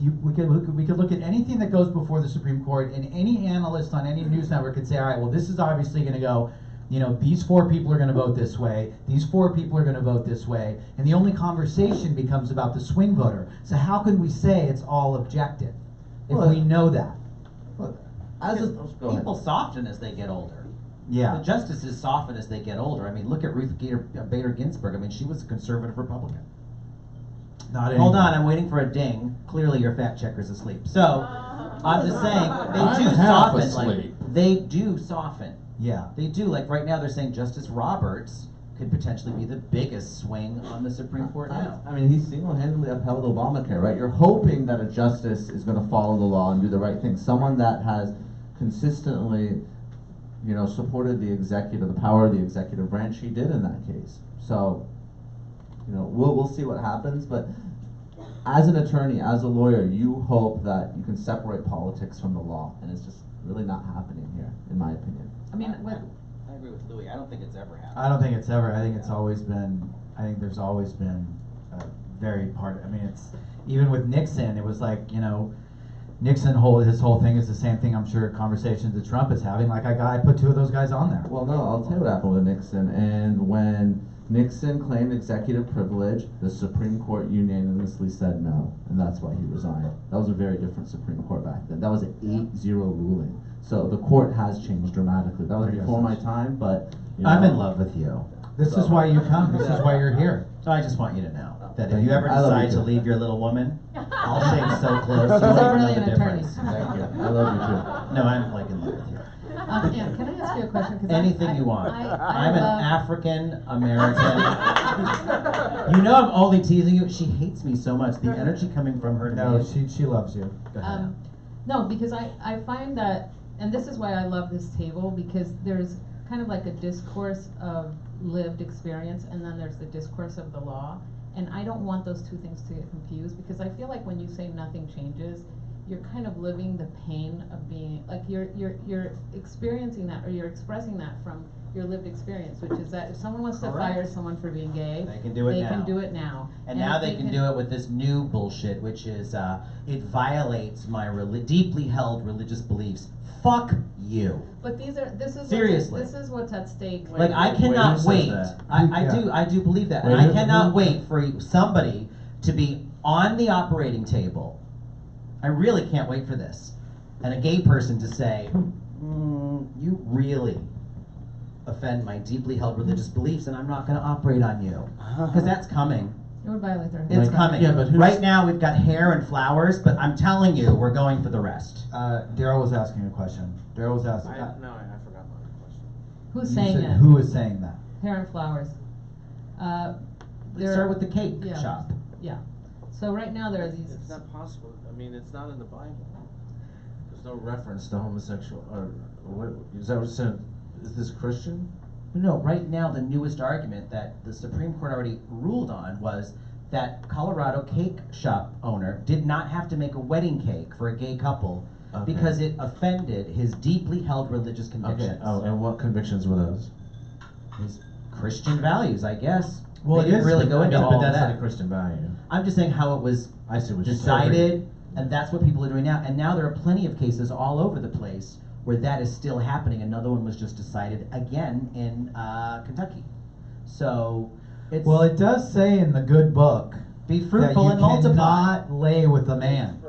Speaker 8: look at anything that goes before the Supreme Court, and any analyst on any news network could say, all right, well, this is obviously going to go. You know, these 4 people are going to vote this way. These 4 people are going to vote this way, and the only conversation becomes about the swing voter. So how can we say it's all objective if
Speaker 12: Well,
Speaker 8: we know that?
Speaker 12: look, as a, go ahead.
Speaker 11: People soften as they get older.
Speaker 8: Yeah.
Speaker 11: The justices soften as they get older. I mean, look at Ruth Bader Ginsburg. I mean, she was a conservative Republican.
Speaker 8: Not
Speaker 11: Hold
Speaker 8: anymore.
Speaker 11: on, I'm waiting for a ding. Clearly, your fact checker's asleep. So, I'm just saying,
Speaker 7: I'm
Speaker 11: they do
Speaker 7: half
Speaker 11: soften.
Speaker 7: asleep.
Speaker 11: Like, they do soften.
Speaker 8: Yeah.
Speaker 11: They do. Like right now, they're saying Justice Roberts could potentially be the biggest swing on the Supreme Court now.
Speaker 12: I mean, he single-handedly upheld Obamacare, right? You're hoping that a justice is going to follow the law and do the right thing. Someone that has consistently, you know, supported the power of the executive branch. He did in that case. So, you know, we'll see what happens. But as an attorney, as a lawyer, you hope that you can separate politics from the law, and it's just really not happening here, in my opinion.
Speaker 9: I mean,
Speaker 11: I agree with Louis. I don't think it's ever happened.
Speaker 8: I don't think it's ever. I think it's always been. I think there's always been a very part. I mean, it's even with Nixon. It was like, you know, Nixon his whole thing is the same thing. I'm sure conversations that Trump is having. Like I put 2 of those guys on there.
Speaker 12: Well, no, I'll tell you what happened with Nixon. And when Nixon claimed executive privilege, the Supreme Court unanimously said no, and that's why he resigned. That was a very different Supreme Court back then. That was an 8-0 ruling. So the court has changed dramatically. That was before my time, but you know,
Speaker 11: I'm in love with you.
Speaker 8: This is why you come. This is why you're here.
Speaker 11: So I just want you to know that if
Speaker 12: Thank
Speaker 11: you
Speaker 12: you.
Speaker 11: ever
Speaker 12: I love you
Speaker 11: decide to
Speaker 12: too.
Speaker 11: leave your little woman, I'll shake so close you
Speaker 9: You're
Speaker 11: won't even
Speaker 9: really
Speaker 11: know
Speaker 9: an
Speaker 11: the
Speaker 9: attorney.
Speaker 11: difference.
Speaker 12: Thank you. I love you too.
Speaker 11: No, I'm like in love with you.
Speaker 9: Yeah, can I ask you a question? 'Cause
Speaker 11: Anything you want.
Speaker 9: I
Speaker 11: I'm an
Speaker 9: love-
Speaker 11: African American. You know I'm only teasing you. She hates me so much. The energy coming from her to
Speaker 8: No,
Speaker 11: me.
Speaker 8: she loves you. Go ahead.
Speaker 9: No, because I find that, and this is why I love this table, because there's kind of like a discourse of lived experience, and then there's the discourse of the law. And I don't want those two things to get confused, because I feel like when you say nothing changes, you're kind of living the pain of being, like you're experiencing that, or you're expressing that from your lived experience, which is that if someone wants to
Speaker 11: Correct.
Speaker 9: fire someone for being gay,
Speaker 11: They can do it now.
Speaker 9: can do it now.
Speaker 11: And now
Speaker 9: if
Speaker 11: they can do it with this new bullshit, which is it violates my deeply held religious beliefs. Fuck you.
Speaker 9: But this is
Speaker 11: Seriously.
Speaker 9: this is what's at stake.
Speaker 11: Like I cannot
Speaker 10: who says
Speaker 11: wait.
Speaker 10: that?
Speaker 11: I do believe that,
Speaker 10: Wait,
Speaker 11: and I
Speaker 10: who-
Speaker 11: cannot
Speaker 10: who-
Speaker 11: wait for somebody to be on the operating table. I really can't wait for this, and a gay person to say, "You really offend my deeply held religious beliefs, and I'm not going to operate on you," because that's coming.
Speaker 9: It would violate their.
Speaker 11: It's
Speaker 10: Like,
Speaker 11: coming.
Speaker 10: yeah, but who's-
Speaker 11: Right now we've got hair and flowers, but I'm telling you, we're going for the rest.
Speaker 8: Daryl was asking a question. Daryl was asking.
Speaker 10: I forgot my question.
Speaker 9: Who's
Speaker 8: you
Speaker 9: saying
Speaker 8: said,
Speaker 9: it?
Speaker 8: Who is saying that?
Speaker 9: Hair and flowers.
Speaker 11: Let's
Speaker 9: There-
Speaker 11: start with the cake
Speaker 9: yeah.
Speaker 11: shop.
Speaker 9: Yeah. So right now there are these.
Speaker 10: It's not possible. I mean, it's not in the Bible. There's no reference to homosexual, or what, is that what it said? Is this Christian?
Speaker 11: No, right now the newest argument that the Supreme Court already ruled on was that Colorado cake shop owner did not have to make a wedding cake for a gay couple
Speaker 10: Okay.
Speaker 11: because it offended his deeply held religious convictions.
Speaker 10: Okay. Oh, and what convictions were those?
Speaker 11: His Christian values, I guess.
Speaker 8: Well,
Speaker 11: they
Speaker 8: it
Speaker 11: didn't
Speaker 8: is,
Speaker 11: really go into all
Speaker 10: but that's
Speaker 11: that.
Speaker 10: not a Christian value.
Speaker 11: I'm just saying how it was
Speaker 10: I see what you're saying.
Speaker 11: decided, and that's what people are doing now. And now there are plenty of cases all over the place where that is still happening. Another one was just decided again in Kentucky. So it's
Speaker 8: Well, it does say in the good book
Speaker 11: be
Speaker 8: that
Speaker 11: fruitful
Speaker 8: you
Speaker 11: and multiply.
Speaker 8: cannot lay with a man.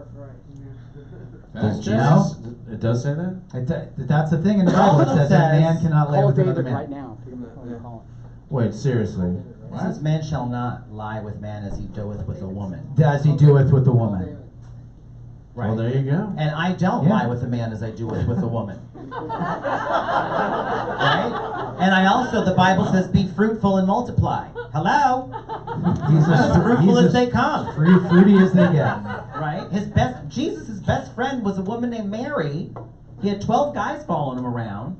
Speaker 10: Does
Speaker 8: You know?
Speaker 10: Jesus? It does say that?
Speaker 8: That's the thing in the
Speaker 11: It
Speaker 8: Bible. It
Speaker 11: also
Speaker 8: says a man
Speaker 11: says-
Speaker 8: cannot lay
Speaker 13: Call
Speaker 8: with another
Speaker 13: David right
Speaker 8: man.
Speaker 13: now. Pick him up on the call.
Speaker 10: Wait, seriously?
Speaker 11: It says, "Man shall not lie with man as he doeth with a woman."
Speaker 8: As he doeth with a woman.
Speaker 11: Right.
Speaker 10: Well, there you go.
Speaker 11: And I don't
Speaker 8: Yeah.
Speaker 11: lie with a man as I do with a woman. Right? And I also, the Bible says, "Be fruitful and multiply." Hello?
Speaker 8: He's
Speaker 11: As fruitful as they come.
Speaker 8: fruity as they get.
Speaker 11: Right? Jesus' best friend was a woman named Mary. He had 12 guys following him around.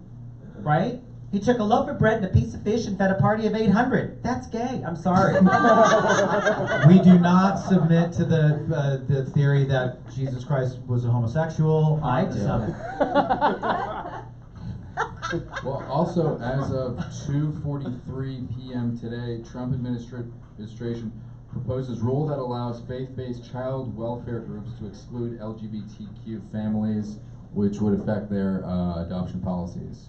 Speaker 11: Right? He took a loaf of bread and a piece of fish and fed a party of 800. That's gay. I'm sorry.
Speaker 8: We do not submit to the theory that Jesus Christ was a homosexual.
Speaker 11: I
Speaker 8: on the
Speaker 11: do.
Speaker 8: subject.
Speaker 7: Well, also, as of 2:43 p.m. today, Trump administration proposes rule that allows faith-based child welfare groups to exclude LGBTQ families, which would affect their adoption policies.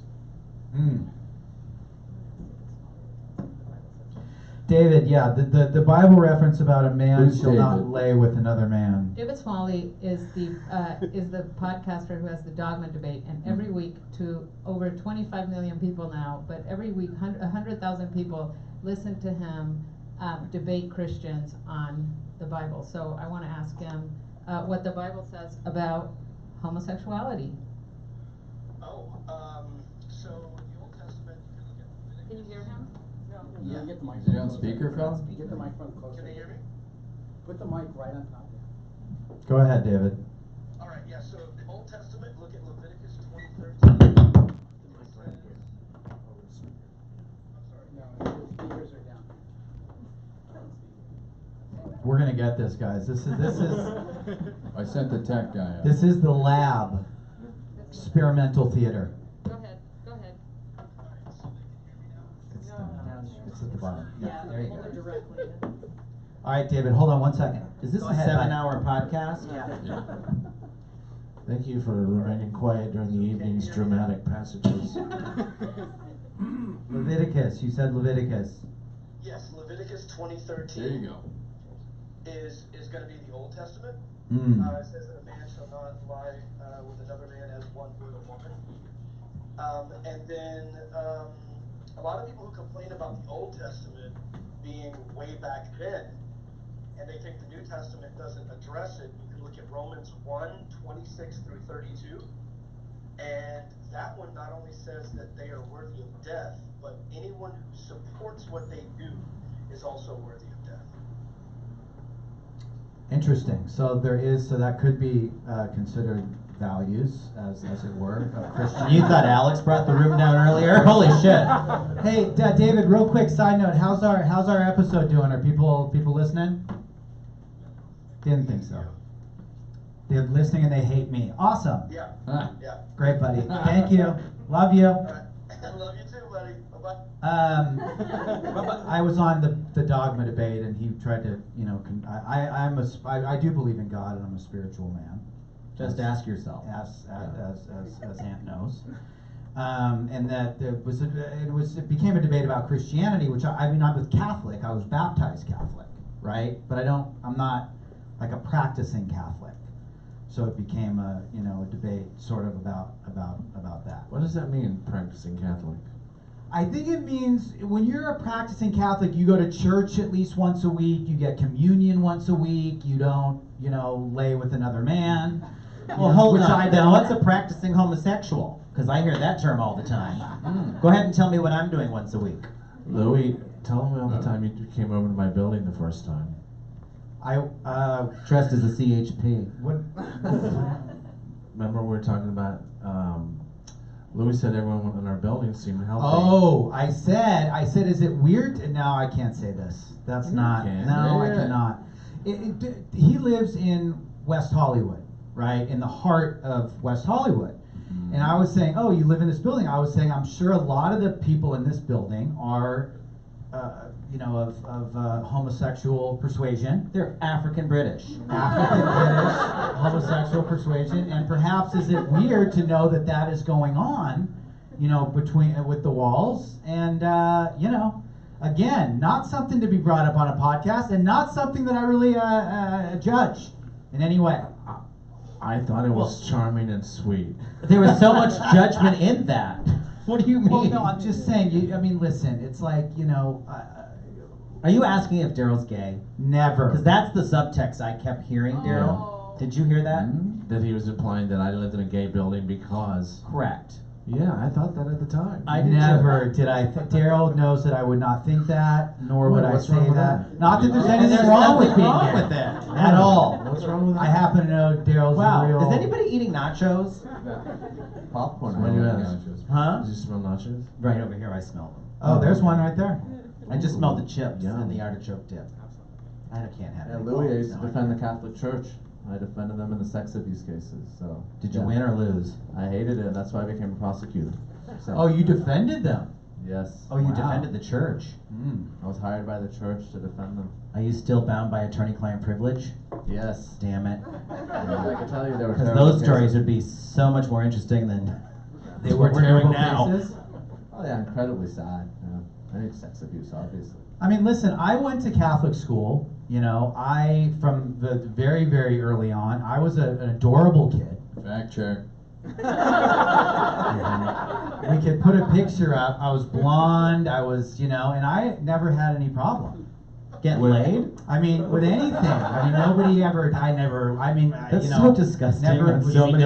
Speaker 8: David, yeah, the Bible reference about a man
Speaker 7: Who's
Speaker 8: shall not
Speaker 7: David?
Speaker 8: lay with another man.
Speaker 9: David Smalley is the podcaster who has the Dogma Debate, and every week to over 25 million people now, but every week 100,000 people listen to him debate Christians on the Bible. So I want to ask him what the Bible says about homosexuality.
Speaker 14: So the Old Testament, you can look at Leviticus.
Speaker 9: Can you hear him?
Speaker 13: Yeah. Get the
Speaker 7: Is
Speaker 13: microphone
Speaker 7: he on
Speaker 13: closer.
Speaker 7: speakerphone?
Speaker 13: Get the microphone closer.
Speaker 14: Can they hear me?
Speaker 13: Put the mic right on top.
Speaker 8: Go ahead, David.
Speaker 14: All right, yeah, so the Old Testament, look at Leviticus 20:13.
Speaker 13: No, your speakers are down.
Speaker 8: We're gonna get this, guys. This is
Speaker 7: I sent the tech guy out.
Speaker 8: this is the lab, experimental theater.
Speaker 9: Go ahead. Go ahead.
Speaker 8: It's at the bottom.
Speaker 9: Yeah,
Speaker 11: there you
Speaker 9: hold
Speaker 11: go.
Speaker 9: it directly.
Speaker 8: All right, David, hold on one second.
Speaker 11: Is this
Speaker 8: Go
Speaker 11: a
Speaker 8: ahead, bud.
Speaker 11: 7-hour podcast?
Speaker 8: Yeah.
Speaker 10: Thank you for remaining quiet during the evening's dramatic passages.
Speaker 8: Leviticus, you said Leviticus.
Speaker 14: Yes, Leviticus 20:13.
Speaker 7: There you go.
Speaker 14: Is going to be the Old Testament.
Speaker 8: Mm.
Speaker 14: It says that a man shall not lie with another man as one with a woman. And then a lot of people who complain about the Old Testament being way back then, and they think the New Testament doesn't address it. You can look at Romans 1:26 through 32. And that one not only says that they are worthy of death, but anyone who supports what they do is also worthy of death.
Speaker 8: Interesting. So that could be considered values, as it were, of Christian.
Speaker 11: You thought Alex brought the room down earlier? Holy shit!
Speaker 8: Hey, David. Real quick side note. How's our episode doing? Are people listening? Didn't think so. They're listening and they hate me. Awesome.
Speaker 14: Yeah. Yeah.
Speaker 8: Great, buddy. Thank you. Love you.
Speaker 14: All right. I love you too, buddy. Bye-bye.
Speaker 8: I was on the dogma debate, and he tried to, I do believe in God, and I'm a spiritual man.
Speaker 11: Just ask yourself.
Speaker 8: As Ant knows. And that it became a debate about Christianity, which I was Catholic. I was baptized Catholic, right? But I'm not like a practicing Catholic. So it became a debate sort of about that.
Speaker 10: What does that mean, practicing Catholic?
Speaker 8: I think it means when you're a practicing Catholic, you go to church at least once a week, you get communion once a week, you don't, lay with another man.
Speaker 11: Well, hold on. Then what's a practicing homosexual? Because I hear that term all the time. Go ahead and tell me what I'm doing once a week.
Speaker 10: Louis, tell me all the time you came over to my building the first time.
Speaker 11: Dressed as a CHP.
Speaker 8: What?
Speaker 10: Remember we were talking about, Louis said everyone in our building seemed healthy.
Speaker 8: Oh, I said, is it weird? No, I can't say this. That's not, no, I cannot. He lives in West Hollywood, right? In the heart of West Hollywood. Mm-hmm. And I was saying, oh, you live in this building. I was saying, I'm sure a lot of the people in this building are, of homosexual persuasion.
Speaker 11: They're African British.
Speaker 8: Homosexual persuasion, and perhaps is it weird to know that is going on, with the walls, and again, not something to be brought up on a podcast, and not something that I really judge in any way.
Speaker 10: I thought it was charming and sweet.
Speaker 11: There was so much judgment in that. What do you mean?
Speaker 8: Well, no, I'm just saying. Listen, it's like
Speaker 11: Are you asking if Daryl's gay?
Speaker 8: Never.
Speaker 11: Because that's the subtext I kept hearing, Daryl. Did you hear that?
Speaker 10: Mm-hmm. That he was implying that I lived in a gay building because...
Speaker 11: Correct.
Speaker 10: Yeah, I thought that at the time.
Speaker 8: I never did. Daryl knows that I would not think that, nor would I say that. Not that there's anything wrong with being gay
Speaker 11: with that
Speaker 8: at all.
Speaker 10: What's wrong with that?
Speaker 8: I happen to know Daryl's real.
Speaker 11: Is anybody eating nachos?
Speaker 10: Popcorn.
Speaker 11: When you ask. Huh?
Speaker 10: Did you smell nachos?
Speaker 11: Right over here, I smell them.
Speaker 8: Oh, there's one right there.
Speaker 11: I just smelled the chips and the artichoke dip. I can't have it.
Speaker 12: And Louis, I used to defend the Catholic Church. I defended them in the sex abuse cases. So
Speaker 11: did you win or lose?
Speaker 12: I hated it. That's why I became a prosecutor. So.
Speaker 8: Oh, you defended them?
Speaker 12: Yes.
Speaker 11: Oh, you defended the church.
Speaker 12: I was hired by the church to defend them.
Speaker 11: Are you still bound by attorney-client privilege?
Speaker 12: Yes.
Speaker 11: Damn it.
Speaker 12: I can tell you there were.
Speaker 11: Because those stories would be so much more interesting than
Speaker 8: they were doing now.
Speaker 12: Cases? Oh yeah, incredibly sad. Yeah. I need sex abuse, obviously.
Speaker 8: I mean, listen, I went to Catholic school. From the very, very early on, I was an adorable kid.
Speaker 7: Fact check.
Speaker 8: We could put a picture up. I was blonde. I was, and I never had any problem.
Speaker 11: Getting laid?
Speaker 8: I mean, with anything. I mean, nobody ever.
Speaker 11: That's so disgusting.
Speaker 8: Never.
Speaker 11: Nobody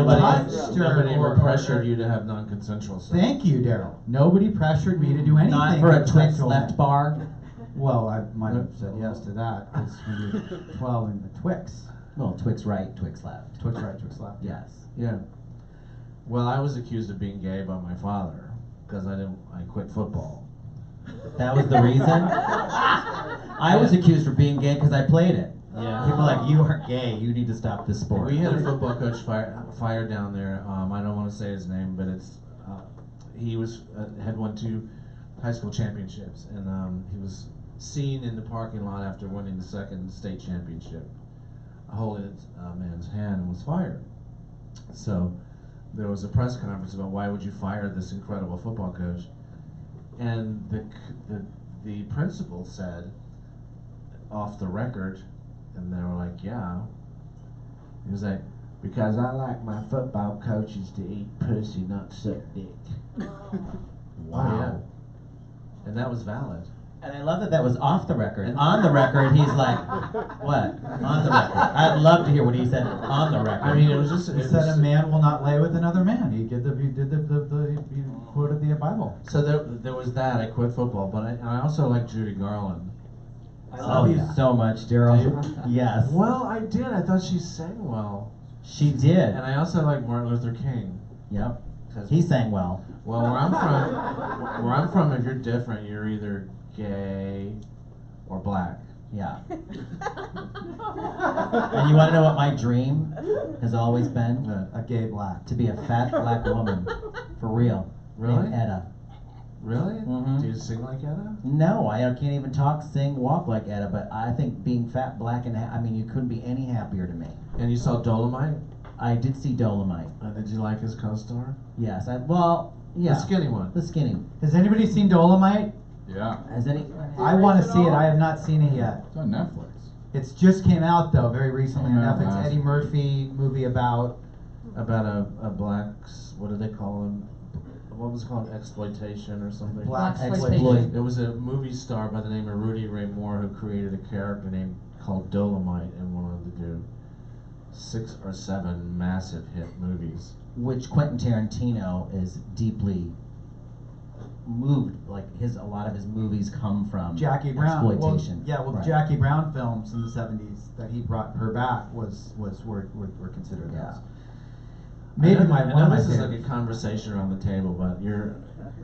Speaker 10: ever pressured you to have non-consensual sex.
Speaker 8: Thank you, Daryl. Nobody pressured me to do anything.
Speaker 11: Not for a Twix left bar.
Speaker 8: Well, I might have said yes to that because we do 12 in the Twix.
Speaker 11: Well, Twix right, Twix left.
Speaker 8: Twix right, Twix left.
Speaker 11: Yes.
Speaker 10: Yeah. Well, I was accused of being gay by my father because I quit football.
Speaker 11: That was the reason? I was accused of being gay because I played it.
Speaker 10: Yeah.
Speaker 11: People are like, you are gay, you need to stop this sport.
Speaker 10: We had a football coach fired down there. I don't want to say his name, but he had won 2 high school championships, and he was seen in the parking lot after winning the 2nd state championship, holding a man's hand, and was fired. So there was a press conference about why would you fire this incredible football coach, and the principal said off the record, and they were like, yeah. He was like, because I like my football coaches to eat pussy, not suck dick.
Speaker 11: Wow.
Speaker 10: Yeah. And that was valid.
Speaker 11: And I love that that was off the record. On the record, he's like, what? On the record. I'd love to hear what he said on the record.
Speaker 10: I mean, it was just.
Speaker 8: He said a man will not lay with another man. He quoted the Bible.
Speaker 10: So there was that. I quit football, but I also like Judy Garland.
Speaker 11: I love you so much, Daryl. Yes.
Speaker 10: Well, I did. I thought she sang well.
Speaker 11: She did.
Speaker 10: And I also like Martin Luther King.
Speaker 11: Yep. He sang well.
Speaker 10: Well, where I'm from, if you're different, you're either gay or black.
Speaker 11: Yeah. And you want to know what my dream has always been?
Speaker 8: A gay black.
Speaker 11: To be a fat black woman. For real.
Speaker 10: Really?
Speaker 11: Named Etta.
Speaker 10: Really?
Speaker 11: Mm-hmm.
Speaker 10: Do you sing like Etta?
Speaker 11: No, I can't even talk, sing, walk like Etta, but I think being fat, black, and I mean, you couldn't be any happier to me.
Speaker 10: And you saw Dolomite?
Speaker 11: I did see Dolomite.
Speaker 10: Did you like his co-star?
Speaker 11: Yes, well, yeah.
Speaker 10: The skinny one.
Speaker 11: The skinny.
Speaker 8: Has anybody seen Dolomite?
Speaker 7: Yeah.
Speaker 11: Has any?
Speaker 8: I want to see it. I have not seen it yet.
Speaker 7: It's on Netflix.
Speaker 8: It's just came out though, very recently on
Speaker 7: Yeah,
Speaker 8: Netflix.
Speaker 7: last-
Speaker 8: Eddie Murphy movie about
Speaker 10: a black, what do they call him? What was it called? Exploitation or something?
Speaker 8: Black
Speaker 11: exploitation.
Speaker 10: There was a movie star by the name of Rudy Ray Moore who created a character named called Dolomite and wanted to do 6 or 7 massive hit movies.
Speaker 11: Which Quentin Tarantino is deeply moved. Like a lot of his movies come from
Speaker 8: Jackie Brown.
Speaker 11: exploitation.
Speaker 8: Right. Jackie Brown films in the '70s that he brought her back were considered those. Maybe
Speaker 10: I
Speaker 8: one
Speaker 10: know
Speaker 8: of my
Speaker 10: this is
Speaker 8: favorites.
Speaker 10: like a conversation around the table, but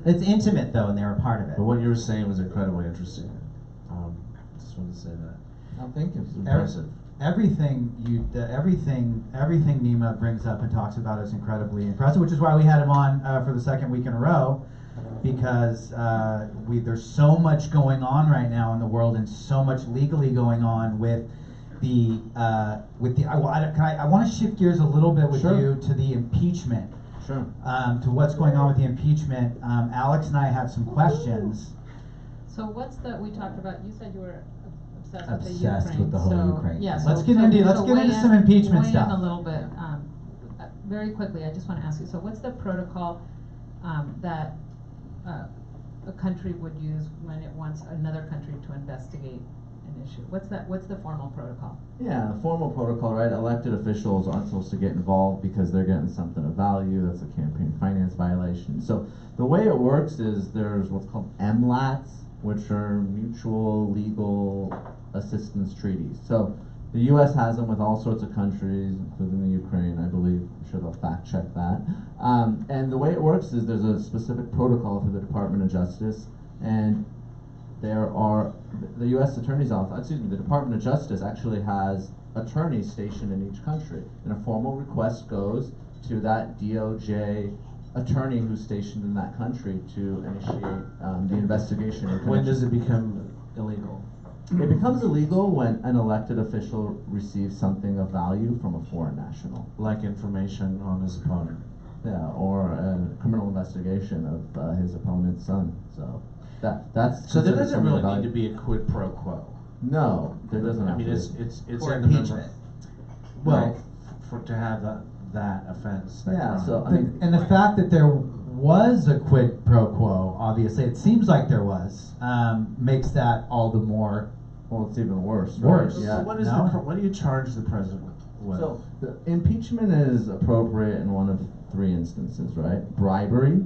Speaker 11: It's intimate though, and they're a part of it.
Speaker 10: But what you were saying was incredibly interesting. Just wanted to say that.
Speaker 7: Oh, thank you.
Speaker 10: It's impressive.
Speaker 8: Everything Nima brings up and talks about is incredibly impressive, which is why we had him on for the second week in a row, because there's so much going on right now in the world and so much legally going on I want to shift gears a little bit with you to the impeachment.
Speaker 12: Sure.
Speaker 8: To what's going on with the impeachment. Alex and I had some questions.
Speaker 9: So what's we talked about, you said you were obsessed
Speaker 11: Obsessed with the whole Ukraine.
Speaker 9: Yeah,
Speaker 8: Let's get into some impeachment
Speaker 9: weigh
Speaker 8: stuff.
Speaker 9: in a little bit. Very quickly, I just want to ask you, so what's the protocol that a country would use when it wants another country to investigate an issue? What's the formal protocol?
Speaker 12: Yeah, the formal protocol, right? Elected officials aren't supposed to get involved because they're getting something of value. That's a campaign finance violation. So the way it works is there's what's called MLATs, which are mutual legal assistance treaties. So the U.S. has them with all sorts of countries, including the Ukraine, I believe. I'm sure they'll fact check that. And the way it works is there's a specific protocol through the Department of Justice, and there are the U.S. Attorney's Office, the Department of Justice actually has attorneys stationed in each country. And a formal request goes to that DOJ attorney who's stationed in that country to initiate the investigation.
Speaker 10: When does it become illegal?
Speaker 12: It becomes illegal when an elected official receives something of value from a foreign national.
Speaker 10: Like information on his opponent.
Speaker 12: Yeah, or a criminal investigation of his opponent's son. So that's
Speaker 10: So there
Speaker 12: considered
Speaker 10: doesn't
Speaker 12: something
Speaker 10: really
Speaker 12: of
Speaker 10: need to
Speaker 12: value.
Speaker 10: be a quid pro quo.
Speaker 12: No, there doesn't.
Speaker 10: I mean,
Speaker 12: have to be.
Speaker 10: it's
Speaker 11: For
Speaker 10: in the
Speaker 11: impeachment.
Speaker 10: Well, to have that offense. That
Speaker 12: Yeah,
Speaker 10: crime.
Speaker 12: so I mean,
Speaker 8: And the fact that there was a quid pro quo, obviously, it seems like there was, makes that all the more.
Speaker 12: well, it's even worse.
Speaker 8: Worse.
Speaker 12: Right?
Speaker 10: So
Speaker 12: Yeah.
Speaker 10: what is
Speaker 8: No?
Speaker 10: what do you charge the president with?
Speaker 12: So the impeachment is appropriate in one of 3 instances, right? Bribery,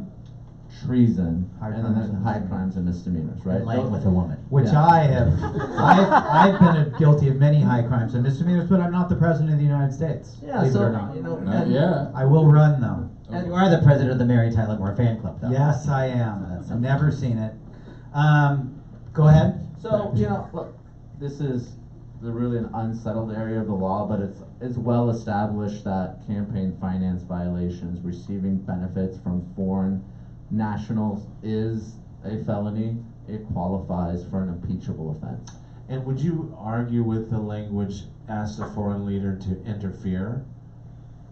Speaker 12: treason, and then there's high crimes and misdemeanors, right?
Speaker 11: And laying with a woman.
Speaker 8: Which
Speaker 12: Yeah.
Speaker 8: I've been guilty of many high crimes and misdemeanors, but I'm not the president of the United States.
Speaker 12: Yeah,
Speaker 8: believe it
Speaker 12: so
Speaker 8: or not.
Speaker 12: you know,
Speaker 7: Not
Speaker 12: and-
Speaker 7: yet.
Speaker 8: I will run though.
Speaker 11: And you are the president of the Mary Tyler Moore fan club, though.
Speaker 8: Yes, I am. I've never seen it. Go ahead.
Speaker 12: So you know, look, this is really an unsettled area of the law, but it's well established that campaign finance violations, receiving benefits from foreign nationals, is a felony. It qualifies for an impeachable offense.
Speaker 10: And would you argue with the language, ask a foreign leader to interfere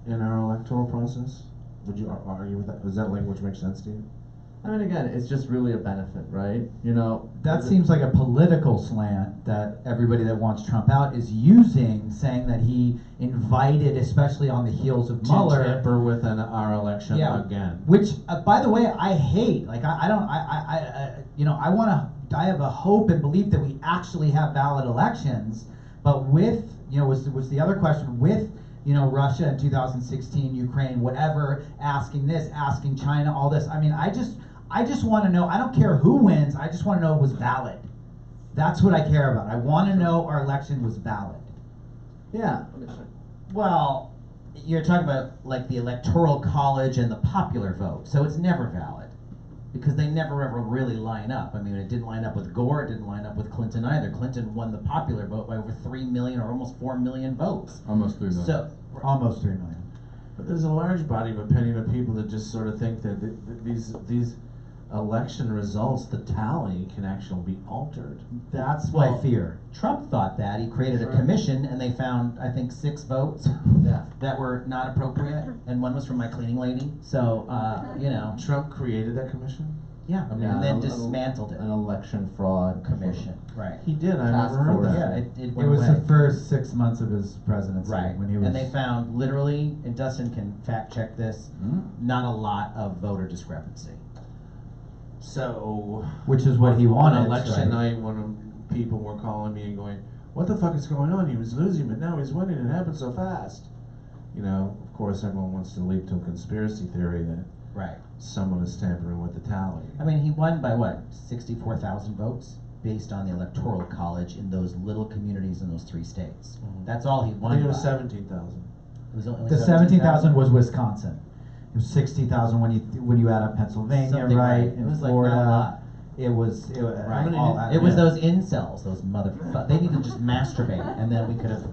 Speaker 10: in our electoral process? Would you argue with that? Does that language make sense to you?
Speaker 12: I mean, again, it's just really a benefit, right? You know,
Speaker 8: That seems like a political slant that everybody that wants Trump out is using, saying that he invited, especially on the heels of
Speaker 10: To
Speaker 8: Mueller.
Speaker 10: tamper with our election
Speaker 8: Yeah.
Speaker 10: again.
Speaker 8: Which, by the way, I hate. Like, I don't, you know, I have a hope and belief that we actually have valid elections, but with, you know, was the other question, with, you know, Russia in 2016, Ukraine, whatever, asking this, asking China, all this. I mean, I just want to know, I don't care who wins, I just want to know it was valid. That's what I care about. I want to know our election was valid.
Speaker 12: yeah.
Speaker 11: Well, you're talking about like the electoral college and the popular vote, so it's never valid because they never ever really line up. I mean, it didn't line up with Gore, it didn't line up with Clinton either. Clinton won the popular vote by over 3 million or almost 4 million votes.
Speaker 7: Almost 3 million.
Speaker 11: So,
Speaker 8: Almost 3 million.
Speaker 10: But there's a large body of opinion of people that just sort of think that these election results, the tally, can actually be altered.
Speaker 8: That's my
Speaker 11: Well,
Speaker 8: fear.
Speaker 11: Trump thought that. He created a
Speaker 10: Sure.
Speaker 11: commission and they found, I think, 6 votes
Speaker 12: Yeah.
Speaker 11: that were not appropriate, and one was from my cleaning lady. So, you know,
Speaker 10: Trump created that commission?
Speaker 11: yeah,
Speaker 12: Yeah,
Speaker 11: and then
Speaker 12: an-
Speaker 11: dismantled it.
Speaker 12: An election fraud
Speaker 11: Commission, right.
Speaker 10: He did, I
Speaker 12: Task
Speaker 10: never heard
Speaker 12: force.
Speaker 10: that.
Speaker 11: Yeah, it
Speaker 8: It
Speaker 11: went
Speaker 8: was
Speaker 11: away.
Speaker 8: the first 6 months of his presidency
Speaker 11: Right,
Speaker 8: when he was.
Speaker 11: and they found literally, and Dustin can fact check this,
Speaker 12: Hmm?
Speaker 11: not a lot of voter discrepancy.
Speaker 10: So,
Speaker 8: Which is what he
Speaker 10: on
Speaker 8: wanted.
Speaker 10: election
Speaker 8: right?
Speaker 10: night, when people were calling me and going, "What the fuck is going on? He was losing, but now he's winning. It happened so fast." You know, of course, everyone wants to leap to a conspiracy theory that
Speaker 11: Right.
Speaker 10: someone is tampering with the tally.
Speaker 11: I mean, he won by what, 64,000 votes based on the electoral college in those little communities in those 3 states.
Speaker 10: Mhm.
Speaker 11: That's all he
Speaker 10: I
Speaker 11: won.
Speaker 10: think it was
Speaker 11: by.
Speaker 10: 17,000.
Speaker 11: It was only
Speaker 8: The 17,000 was Wisconsin. It was 60,000 when you add up Pennsylvania,
Speaker 11: Something
Speaker 8: right?
Speaker 11: right.
Speaker 8: In
Speaker 11: It was like
Speaker 8: Florida.
Speaker 11: not a lot.
Speaker 8: It was
Speaker 11: Right.
Speaker 8: all that,
Speaker 11: It was
Speaker 8: yeah.
Speaker 11: those incels, those motherfuckers. They need to just masturbate, and then we could have.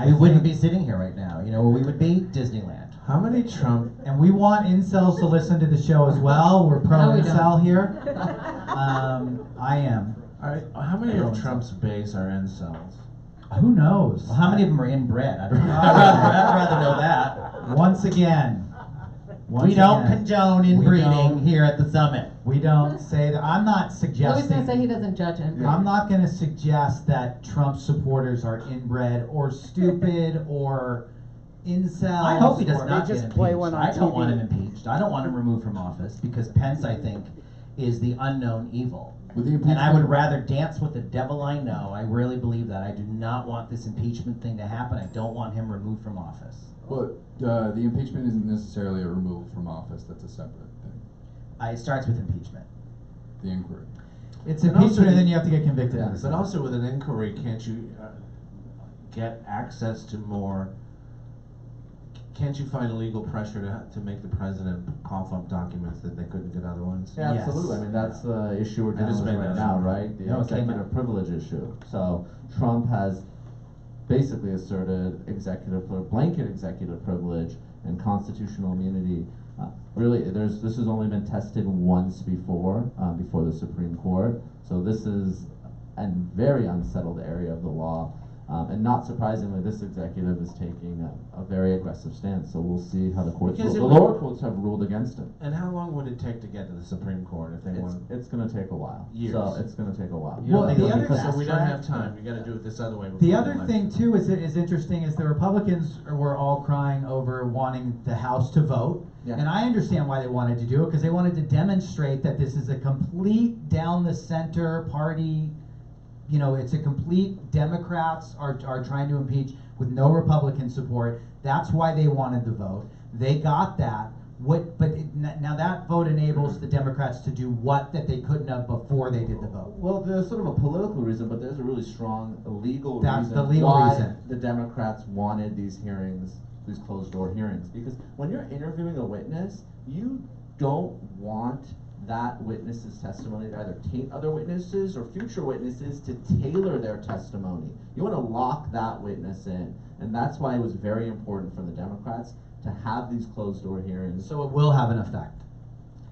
Speaker 11: We wouldn't be sitting here right now. You know where we would be? Disneyland.
Speaker 10: How many Trump?
Speaker 8: And we want incels to listen to the show as well. We're pro
Speaker 9: No, we
Speaker 8: incel
Speaker 9: don't.
Speaker 8: here. I am.
Speaker 10: How many of Trump's base are incels?
Speaker 8: Who knows?
Speaker 11: Well, how many of them are inbred? I'd rather know that.
Speaker 8: Once again.
Speaker 11: We don't condone
Speaker 8: we
Speaker 11: inbreeding
Speaker 8: don't-
Speaker 11: here at the summit.
Speaker 8: We don't say that. I'm not
Speaker 9: Louis
Speaker 8: suggesting.
Speaker 9: gonna say he doesn't judge it.
Speaker 8: I'm not going to suggest that Trump supporters are inbred or stupid or incels.
Speaker 11: I hope he does
Speaker 8: or-
Speaker 11: not
Speaker 13: just
Speaker 11: get
Speaker 13: play
Speaker 11: impeached.
Speaker 13: one on
Speaker 11: I don't
Speaker 13: TV.
Speaker 11: want him impeached. I don't want him removed from office because Pence, I think, is the unknown evil.
Speaker 7: With the
Speaker 11: And I would
Speaker 7: impeachment-
Speaker 11: rather dance with the devil I know. I really believe that. I do not want this impeachment thing to happen. I don't want him removed from office.
Speaker 7: Well, the impeachment isn't necessarily a removal from office. That's a separate thing.
Speaker 11: It starts with impeachment.
Speaker 7: The inquiry.
Speaker 8: It's
Speaker 10: And
Speaker 8: impeachment
Speaker 10: also
Speaker 8: and then
Speaker 10: the-
Speaker 8: you have to get convicted.
Speaker 12: Yeah,
Speaker 8: of
Speaker 10: But
Speaker 8: something.
Speaker 10: also with an inquiry, can't you get access to more? Can't you find legal pressure to make the president cough up documents that they couldn't get otherwise?
Speaker 12: Yeah,
Speaker 11: Yes.
Speaker 12: absolutely. I mean, that's the issue we're
Speaker 10: I
Speaker 12: dealing
Speaker 10: just
Speaker 12: with
Speaker 10: made
Speaker 12: right
Speaker 10: that
Speaker 12: now,
Speaker 10: up.
Speaker 12: right? The
Speaker 11: No, it came
Speaker 12: executive
Speaker 11: up.
Speaker 12: privilege issue. So Trump has basically asserted blanket executive privilege and constitutional immunity. Really, this has only been tested once before the Supreme Court. So this is a very unsettled area of the law. And not surprisingly, this executive is taking a very aggressive stance. So we'll see how the courts
Speaker 10: Because
Speaker 12: rule.
Speaker 10: it
Speaker 12: The
Speaker 10: would-
Speaker 12: lower courts have ruled against him.
Speaker 10: And how long would it take to get to the Supreme Court if they won?
Speaker 12: It's going to take a while.
Speaker 10: Years.
Speaker 12: So it's going to take a while.
Speaker 11: You don't
Speaker 8: Well,
Speaker 11: think
Speaker 8: the
Speaker 11: it'll be
Speaker 8: other-
Speaker 11: fast
Speaker 10: So we don't
Speaker 11: track?
Speaker 10: have time. We got to do it this other way.
Speaker 8: The
Speaker 10: before
Speaker 8: other
Speaker 10: election.
Speaker 8: thing too is interesting is the Republicans were all crying over wanting the House to vote,
Speaker 12: Yeah.
Speaker 8: and I understand why they wanted to do it because they wanted to demonstrate that this is a complete down the center party. You know, it's a complete Democrats are trying to impeach with no Republican support. That's why they wanted the vote. They got that. Now that vote enables the Democrats to do what that they couldn't have before they did the vote.
Speaker 12: Well, there's sort of a political reason, but there's a really strong legal
Speaker 8: That's
Speaker 12: reason
Speaker 8: the legal
Speaker 12: why
Speaker 8: reason.
Speaker 12: the Democrats wanted these hearings, these closed-door hearings. Because when you're interviewing a witness, you don't want that witness's testimony to either taint other witnesses or future witnesses to tailor their testimony. You want to lock that witness in. And that's why it was very important for the Democrats to have these closed-door hearings.
Speaker 8: So it will have an effect.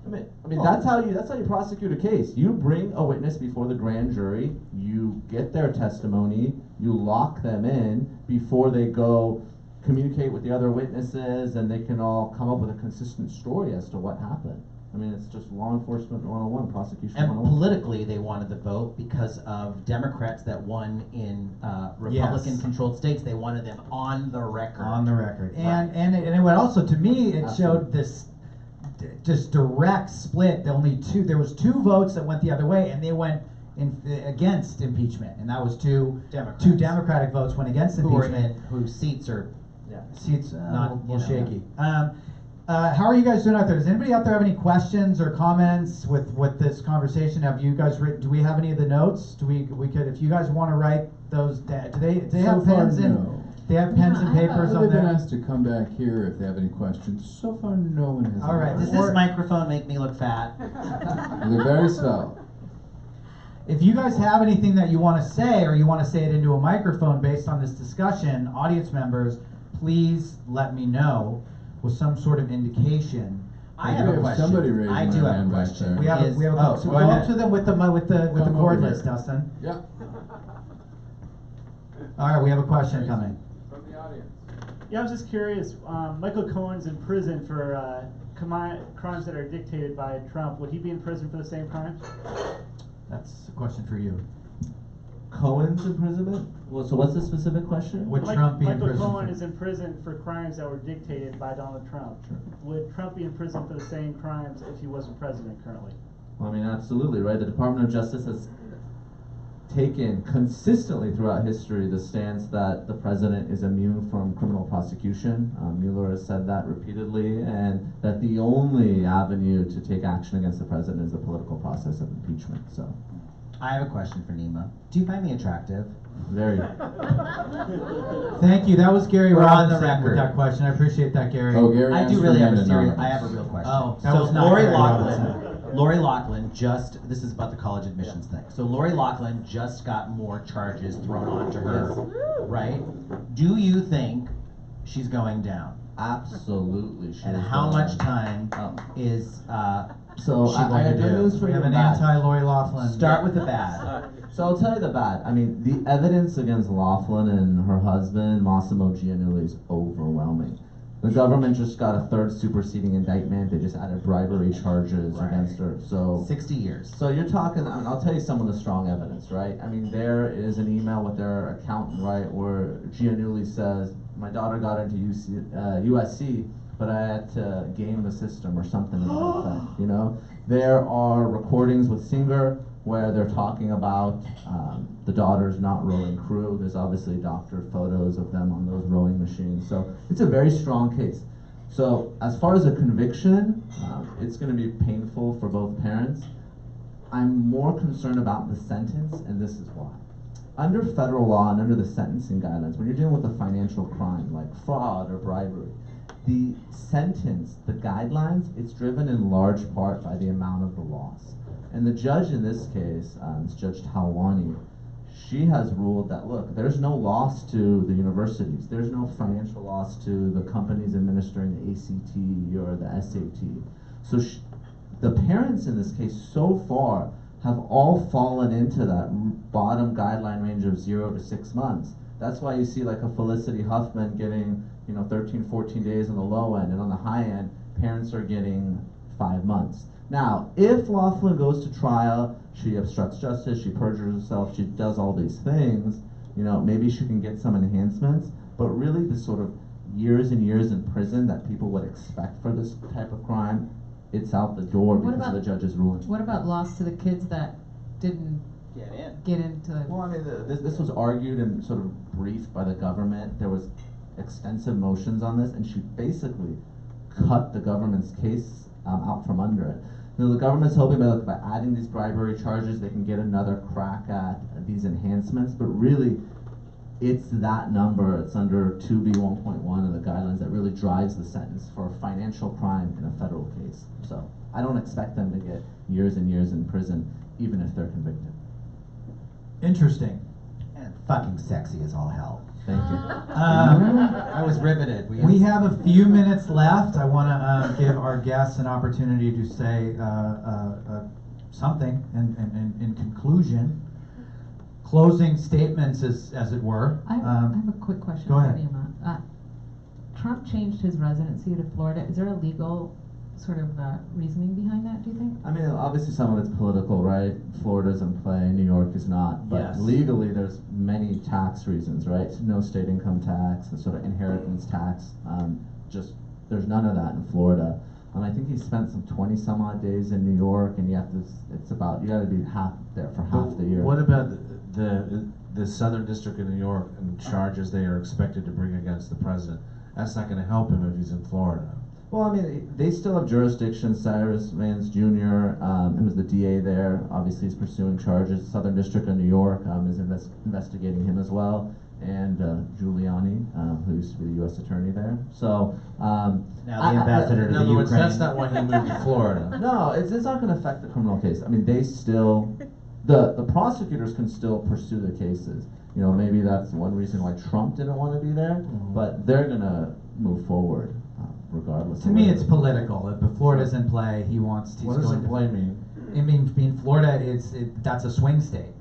Speaker 12: I mean, that's how you prosecute a case. You bring a witness before the grand jury, you get their testimony, you lock them in before they go communicate with the other witnesses, and they can all come up with a consistent story as to what happened. I mean, it's just law enforcement 101, prosecution
Speaker 11: And
Speaker 12: 101.
Speaker 11: politically, they wanted the vote because of Democrats that won in Republican-controlled states. They wanted them on the record.
Speaker 8: On the record.
Speaker 11: Right.
Speaker 8: And it would also, to me, it
Speaker 12: Absolutely.
Speaker 8: showed this just direct split. There was 2 votes that went the other way, and they went against impeachment, and that was two
Speaker 11: Democrats.
Speaker 8: Democratic votes went against impeachment.
Speaker 11: Whose seats are
Speaker 8: Seats not a
Speaker 11: you
Speaker 8: little
Speaker 11: know.
Speaker 8: shaky. How are you guys doing out there? Does anybody out there have any questions or comments with this conversation? Have you guys written? Do we have any of the notes? We could, if you guys want to write those. Do they have pens and they have pens and papers on
Speaker 7: They've been
Speaker 8: there?
Speaker 7: asked to come back here if they have any questions. So far, no one has.
Speaker 8: All right.
Speaker 11: Does this microphone make me look fat?
Speaker 7: They're very swell.
Speaker 8: If you guys have anything that you want to say, or you want to say it into a microphone based on this discussion, audience members, please let me know with some sort of indication.
Speaker 11: I have a question.
Speaker 7: Somebody raised
Speaker 11: I
Speaker 7: my
Speaker 11: do have a
Speaker 7: hand back
Speaker 11: question.
Speaker 7: there.
Speaker 8: We have
Speaker 11: Oh,
Speaker 8: so
Speaker 11: go
Speaker 8: go up
Speaker 11: ahead.
Speaker 8: to them with the
Speaker 7: Come
Speaker 8: cord
Speaker 7: over
Speaker 8: list,
Speaker 7: here.
Speaker 8: Dustin.
Speaker 7: Yeah.
Speaker 8: All right, we have a question coming.
Speaker 7: From the audience.
Speaker 15: Yeah, I was just curious. Michael Cohen's in prison for crimes that are dictated by Trump. Would he be in prison for the same crimes?
Speaker 8: That's a question for you.
Speaker 12: Cohen's imprisonment? Well, so what's the specific question?
Speaker 8: Would Trump be in
Speaker 15: Michael
Speaker 8: prison
Speaker 15: Cohen
Speaker 8: for?
Speaker 15: is in prison for crimes that were dictated by Donald Trump. Would Trump be in prison for the same crimes if he wasn't president currently?
Speaker 12: Well, I mean, absolutely, right? The Department of Justice has taken consistently throughout history the stance that the president is immune from criminal prosecution. Mueller has said that repeatedly, and that the only avenue to take action against the president is the political process of impeachment. So,
Speaker 11: I have a question for Nima. Do you find me attractive?
Speaker 12: very.
Speaker 8: Thank you. That was Gary
Speaker 11: We're on the
Speaker 8: Robinson with
Speaker 11: record.
Speaker 8: that question. I appreciate that, Gary.
Speaker 7: Oh, Gary.
Speaker 11: I do
Speaker 7: asked
Speaker 11: really
Speaker 7: for
Speaker 11: have a
Speaker 7: me to
Speaker 11: serious.
Speaker 7: nominate.
Speaker 11: I have a real question.
Speaker 8: Oh, that
Speaker 11: so
Speaker 8: was not
Speaker 11: Lori
Speaker 8: Gary
Speaker 11: Loughlin.
Speaker 8: Robinson.
Speaker 11: Lori Loughlin just. This is about the college admissions thing. So Lori Loughlin just got more charges thrown onto her, right? Do you think she's going down?
Speaker 12: Absolutely.
Speaker 11: And how much time is
Speaker 12: So
Speaker 11: she
Speaker 12: I
Speaker 11: going
Speaker 12: have
Speaker 11: to
Speaker 12: good
Speaker 11: do?
Speaker 12: news for
Speaker 8: We
Speaker 12: you
Speaker 8: have
Speaker 12: and
Speaker 8: an
Speaker 12: bad.
Speaker 8: anti-Lori Loughlin.
Speaker 11: Start with the bad.
Speaker 12: So I'll tell you the bad. I mean, the evidence against Laughlin and her husband, Massimo Giannulli, is overwhelming. The government just got a 3rd superseding indictment. They just added bribery charges against her. So
Speaker 11: 60 years.
Speaker 12: So you're talking, I mean, I'll tell you some of the strong evidence, right? I mean, there is an email with their accountant, right, where Giannulli says, my daughter got into USC, but I had to game the system or something to that effect, you know? There are recordings with Singer where they're talking about the daughters not rowing crew. There's obviously doctored photos of them on those rowing machines. So it's a very strong case. So as far as a conviction, it's going to be painful for both parents. I'm more concerned about the sentence, and this is why. Under federal law and under the sentencing guidelines, when you're dealing with a financial crime like fraud or bribery, the sentence, the guidelines, it's driven in large part by the amount of the loss. And the judge in this case, it's Judge Talwani, she has ruled that, look, there's no loss to the universities. There's no financial loss to the companies administering the ACT or the SAT. So the parents in this case so far have all fallen into that bottom guideline range of 0 to 6 months. That's why you see like a Felicity Huffman getting, 13, 14 days on the low end, and on the high end, parents are getting 5 months. Now, if Laughlin goes to trial, she obstructs justice, she perjures herself, she does all these things, maybe she can get some enhancements, but really the sort of years and years in prison that people would expect for this type of crime, it's out the door because of the judge's ruling.
Speaker 9: What about loss to the kids that didn't get into?
Speaker 12: Well, I mean, this was argued and sort of briefed by the government. There was extensive motions on this, and she basically cut the government's case out from under it. The government's hoping by adding these bribery charges, they can get another crack at these enhancements, but really, it's that number, it's under 2B 1.1 of the guidelines that really drives the sentence for a financial crime in a federal case. So I don't expect them to get years and years in prison, even if they're convicted.
Speaker 8: Interesting.
Speaker 11: And fucking sexy as all hell.
Speaker 12: Thank you.
Speaker 11: I was riveted.
Speaker 8: We have a few minutes left. I want to give our guests an opportunity to say something in conclusion. Closing statements, as it were.
Speaker 9: I have a quick question
Speaker 8: Go
Speaker 9: for
Speaker 8: ahead.
Speaker 9: Nima. Trump changed his residency to Florida. Is there a legal sort of reasoning behind that, do you think?
Speaker 12: I mean, obviously some of it's political, right? Florida's in play, New York is not. But
Speaker 11: Yes.
Speaker 12: legally, there's many tax reasons, right? No state income tax, the sort of inheritance tax. Just there's none of that in Florida. I think he spent some 20 some odd days in New York, and you have to. It's about you got to be half there for half the year.
Speaker 10: What about the Southern District of New York and charges they are expected to bring against the president? That's not going to help him if he's in Florida.
Speaker 12: Well, I mean, they still have jurisdiction. Cyrus Vance Jr., who was the DA there, obviously is pursuing charges. Southern District of New York is investigating him as well, and Giuliani, who used to be the U.S. attorney there. So
Speaker 11: now the ambassador to
Speaker 10: in
Speaker 11: the
Speaker 10: other words,
Speaker 11: Ukraine.
Speaker 10: that's not why he moved to Florida.
Speaker 12: No, it's not going to affect the criminal case. I mean, they still, the prosecutors can still pursue the cases. You know, maybe that's one reason why Trump didn't want to be there, but they're going to move forward regardless.
Speaker 8: To me, it's political. If Florida's in play, he wants to.
Speaker 10: What does in play mean?
Speaker 8: It means being Florida, that's a swing state.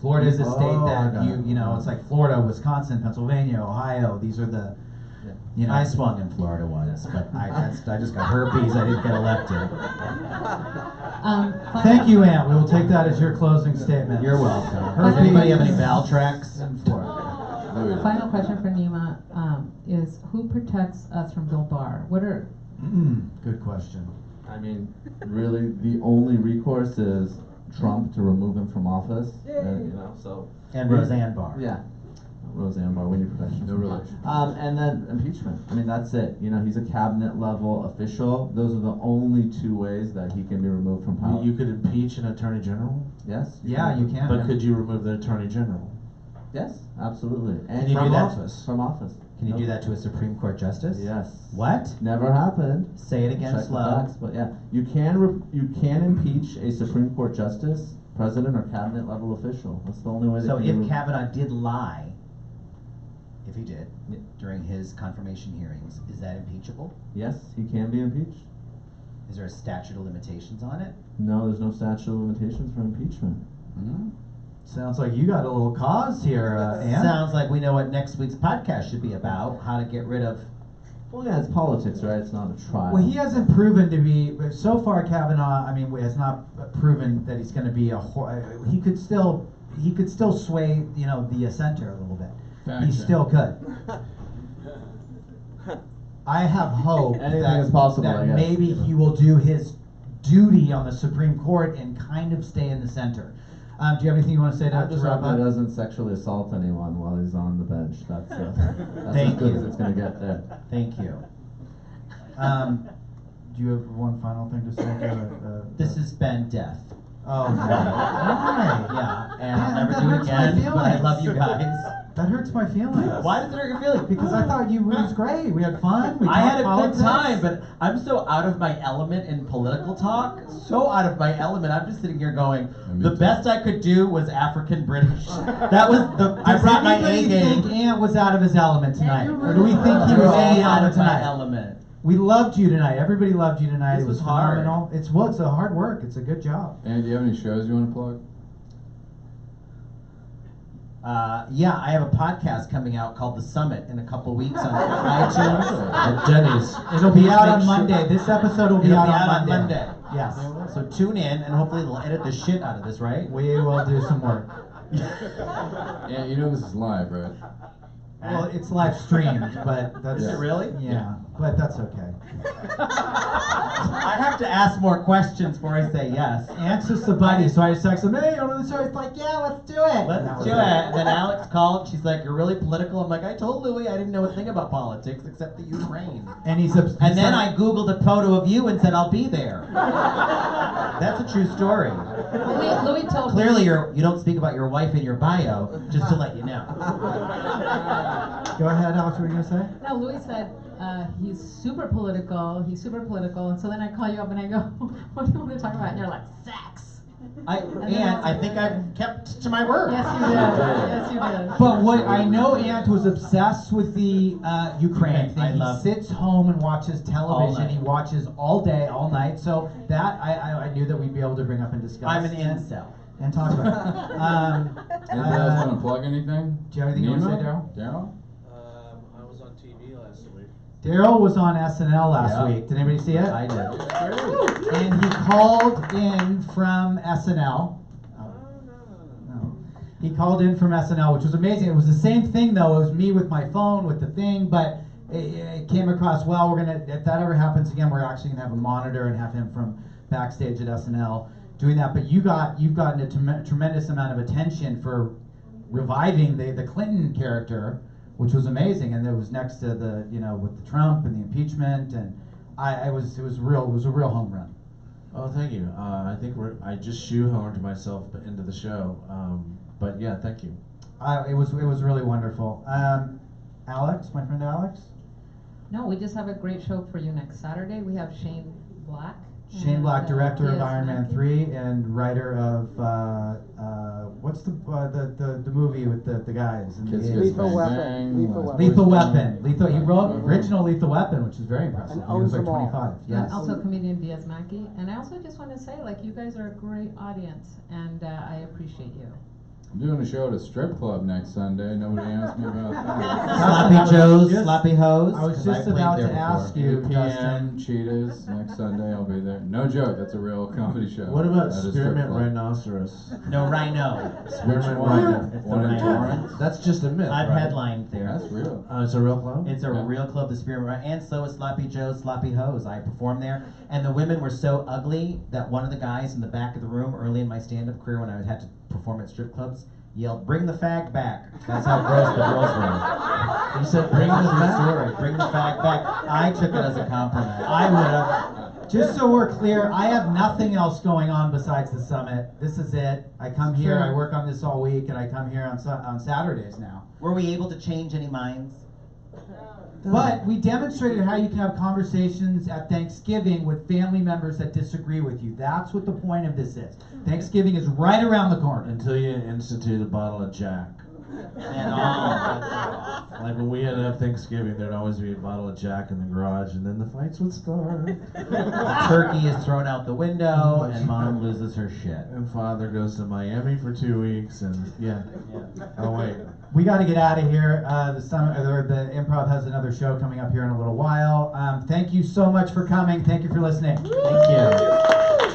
Speaker 8: Florida is a state
Speaker 10: Oh, I
Speaker 8: that
Speaker 10: got it.
Speaker 8: you know, it's like Florida, Wisconsin, Pennsylvania, Ohio. These are the, you know.
Speaker 11: I swung in Florida once, but I just got herpes. I didn't get elected.
Speaker 8: Thank you, Ann. We will take that as your closing statement.
Speaker 11: You're welcome.
Speaker 8: Herpes.
Speaker 11: Does anybody have any Valtrex in Florida?
Speaker 9: Final question for Nima is who protects us from Bill Barr? What are
Speaker 8: Good question.
Speaker 12: I mean, really, the only recourse is Trump to remove him from office. You know, so.
Speaker 11: And Roseanne Barr.
Speaker 12: Yeah. Roseanne Barr, we need protection.
Speaker 7: No relation.
Speaker 12: And then impeachment. I mean, that's it. You know, he's a cabinet level official. Those are the only two ways that he can be removed from power.
Speaker 10: You could impeach an attorney general?
Speaker 12: Yes.
Speaker 8: Yeah, you can.
Speaker 10: But could you remove the attorney general?
Speaker 12: Yes, absolutely. And
Speaker 11: Can you
Speaker 10: from
Speaker 11: do that?
Speaker 10: office?
Speaker 12: From office.
Speaker 11: Can you do that to a Supreme Court justice?
Speaker 12: Yes.
Speaker 11: What?
Speaker 12: Never happened.
Speaker 11: Say it again
Speaker 12: Check the
Speaker 11: slow.
Speaker 12: facts, but yeah, you can impeach a Supreme Court justice, president, or cabinet level official. That's the only way.
Speaker 11: So
Speaker 12: they can
Speaker 11: if Kavanaugh did lie, if he did, during his confirmation hearings, is that impeachable?
Speaker 12: Yes, he can be impeached.
Speaker 11: Is there a statute of limitations on it?
Speaker 12: No, there's no statute of limitations for impeachment.
Speaker 8: Sounds like you got a little cause here, Ann.
Speaker 11: Sounds like we know what next week's podcast should be about, how to get rid of...
Speaker 12: Well, yeah, it's politics, right? It's not a trial.
Speaker 8: Well, he hasn't proven to be, so far Kavanaugh, I mean, has not proven that he's going to be he could still sway, you know, the center a little bit. He still could. I have hope
Speaker 12: Anything
Speaker 8: that,
Speaker 12: is possible,
Speaker 8: that
Speaker 12: I guess.
Speaker 8: maybe he will do his duty on the Supreme Court and kind of stay in the center. Do you have anything you want to say
Speaker 12: I
Speaker 8: to
Speaker 12: just
Speaker 8: wrap
Speaker 12: hope he
Speaker 8: up?
Speaker 12: doesn't sexually assault anyone while he's on the bench. That's as
Speaker 11: Thank
Speaker 12: good
Speaker 11: you.
Speaker 12: as it's going to get there.
Speaker 11: Thank you.
Speaker 8: Do you have one final thing to say?
Speaker 11: This has been death.
Speaker 8: Oh, okay. Why?
Speaker 11: Yeah, and I'll
Speaker 8: Man,
Speaker 11: never
Speaker 8: that
Speaker 11: do it
Speaker 8: hurts my
Speaker 11: again, but I
Speaker 8: feelings.
Speaker 11: love you guys.
Speaker 8: That hurts my feelings.
Speaker 11: Why does it hurt your feelings?
Speaker 8: Because I thought it was great. We had fun. We
Speaker 11: I had a
Speaker 8: talked
Speaker 11: good
Speaker 8: politics.
Speaker 11: time, but I'm so out of my element in political talk. So out of my element. I'm just sitting here going, the best I could do was African British. That was I brought my A
Speaker 8: Does anybody
Speaker 11: game.
Speaker 8: think Ant was out of his element tonight? Or do we think he was
Speaker 11: Way
Speaker 8: in the
Speaker 11: out
Speaker 8: element
Speaker 11: of my
Speaker 8: tonight?
Speaker 11: element.
Speaker 8: We loved you tonight. Everybody loved you tonight.
Speaker 11: This
Speaker 8: It was
Speaker 11: was hard.
Speaker 8: phenomenal. It's a hard work. It's a good job.
Speaker 7: And do you have any shows you want to plug?
Speaker 11: Yeah, I have a podcast coming out called The Summit in a couple weeks on iTunes at Denny's.
Speaker 8: It'll be out on
Speaker 11: Make sure-
Speaker 8: Monday. This episode will be
Speaker 11: It'll
Speaker 8: out
Speaker 11: be
Speaker 8: on
Speaker 11: out on
Speaker 8: Monday.
Speaker 11: Monday.
Speaker 8: Yes.
Speaker 11: So tune in, and hopefully they'll edit the shit out of this, right?
Speaker 8: We will do some work.
Speaker 7: Yeah, you know this is live, right?
Speaker 8: Well, it's live streamed, but that's...
Speaker 11: Is it really?
Speaker 8: Yeah, but that's okay.
Speaker 11: I have to ask more questions before I say yes.
Speaker 8: Ant's just a buddy, so I just text him, hey, you want to do the show? He's like, yeah, let's do it.
Speaker 11: Let's do it. And then Alex called. She's like, "You're really political." I'm like, "I told Louie I didn't know a thing about politics except the Ukraine."
Speaker 8: And he's
Speaker 11: And then I Googled a photo of you and said, "I'll be there." That's a true story.
Speaker 9: Louis told
Speaker 11: Clearly,
Speaker 9: me.
Speaker 11: you don't speak about your wife in your bio, just to let you know.
Speaker 8: Go ahead, Alex, what were you going to say?
Speaker 9: No, Louis said he's super political. He's super political, and so then I call you up and I go, "What do you want to talk about?" And you're like, "Sex."
Speaker 11: I think I've kept to my word.
Speaker 9: Yes, you did. Yes, you did.
Speaker 8: But what I know, Ant was obsessed with the Ukraine thing.
Speaker 11: I
Speaker 8: He
Speaker 11: love-
Speaker 8: sits home and watches
Speaker 11: All
Speaker 8: television.
Speaker 11: night.
Speaker 8: He watches all day, all night. So that I knew that we'd be able to bring up and discuss.
Speaker 11: I'm an incel.
Speaker 8: And talk about it.
Speaker 7: Anybody else want to plug anything?
Speaker 8: Do you have anything you want to say, Daryl?
Speaker 7: Daryl?
Speaker 6: I was on TV last week.
Speaker 8: Daryl was on SNL last
Speaker 11: Yeah.
Speaker 8: week. Did anybody see it?
Speaker 11: I did.
Speaker 8: And he called in from SNL. No. He called in from SNL, which was amazing. It was the same thing though. It was me with my phone with the thing, but it came across well. We're gonna, if that ever happens again, we're actually gonna have a monitor and have him from backstage at SNL doing that. But you've gotten a tremendous amount of attention for reviving the Clinton character, which was amazing. And it was next to the, you know, with the Trump and the impeachment, and it was a real home run.
Speaker 10: Oh, thank you. I think I just shoehorned myself into the show. But yeah, thank you.
Speaker 8: It was really wonderful. Alex, my friend Alex.
Speaker 9: No, we just have a great show for you next Saturday. We have Shane Black.
Speaker 8: Shane Black, director of
Speaker 9: Yes,
Speaker 8: Iron Man
Speaker 9: Nike.
Speaker 8: 3 and writer of what's the movie with the guys? And
Speaker 12: Kiss
Speaker 8: the
Speaker 12: Kiss
Speaker 13: Lethal
Speaker 12: Bang
Speaker 13: Weapon.
Speaker 12: Bang,
Speaker 13: Lethal
Speaker 12: Last
Speaker 13: Weapon.
Speaker 8: Lethal Weapon. He wrote original Lethal Weapon, which is very impressive.
Speaker 13: And
Speaker 8: He was
Speaker 13: owns
Speaker 8: like
Speaker 13: them all.
Speaker 8: 25.
Speaker 9: And
Speaker 8: Yes.
Speaker 9: also comedian Diaz Mackey. And I also just want to say, like, you guys are a great audience, and I appreciate you.
Speaker 7: I'm doing a show at a strip club next Sunday. Nobody asked me about that.
Speaker 11: Sloppy Joe's,
Speaker 8: Just-
Speaker 11: Sloppy Hoes.
Speaker 8: I was
Speaker 11: 'cause
Speaker 8: just
Speaker 11: played
Speaker 8: about
Speaker 11: there
Speaker 8: to ask
Speaker 11: before.
Speaker 8: you,
Speaker 7: 8 p.m.
Speaker 8: Justin.
Speaker 7: Cheetahs next Sunday. I'll be there. No joke. That's a real comedy show.
Speaker 10: What about
Speaker 7: at a strip
Speaker 10: Spearmint
Speaker 7: club.
Speaker 10: Rhinoceros?
Speaker 11: No, Rhino.
Speaker 10: Spearmint
Speaker 7: one?
Speaker 10: Rhino.
Speaker 11: It's the
Speaker 7: One in
Speaker 11: Rhino.
Speaker 7: Torrance?
Speaker 10: That's just a myth,
Speaker 11: I've
Speaker 10: right?
Speaker 11: headlined there.
Speaker 7: That's real.
Speaker 10: It's a real club?
Speaker 11: It's a
Speaker 7: Yeah.
Speaker 11: real club, the Spearmint Rhino, and so is Sloppy Joe's Sloppy Hose. I performed there, and the women were so ugly that one of the guys in the back of the room early in my stand-up career when I had to perform at strip clubs yelled, "Bring the fag back." That's how gross the girls were.
Speaker 10: You said bring the fag?
Speaker 11: Story. Bring the fag back. I took it as a compliment.
Speaker 8: I would have. Just so we're clear, I have nothing else going on besides the summit. This is it. I come here, I work on this all week, and I come here on Saturdays now.
Speaker 11: Were we able to change any minds?
Speaker 8: But we demonstrated how you can have conversations at Thanksgiving with family members that disagree with you. That's what the point of this is. Thanksgiving is right around the corner.
Speaker 10: Until you institute a bottle of Jack.
Speaker 11: And all.
Speaker 10: Like when we had to have Thanksgiving, there'd always be a bottle of Jack in the garage, and then the fights would start.
Speaker 11: The turkey is thrown out the window, and mom loses her shit.
Speaker 10: And father goes to Miami for 2 weeks, and yeah. Oh wait.
Speaker 8: We got to get out of here. The summit, or the Improv has another show coming up here in a little while. Thank you so much for coming. Thank you for listening.
Speaker 11: Thank you.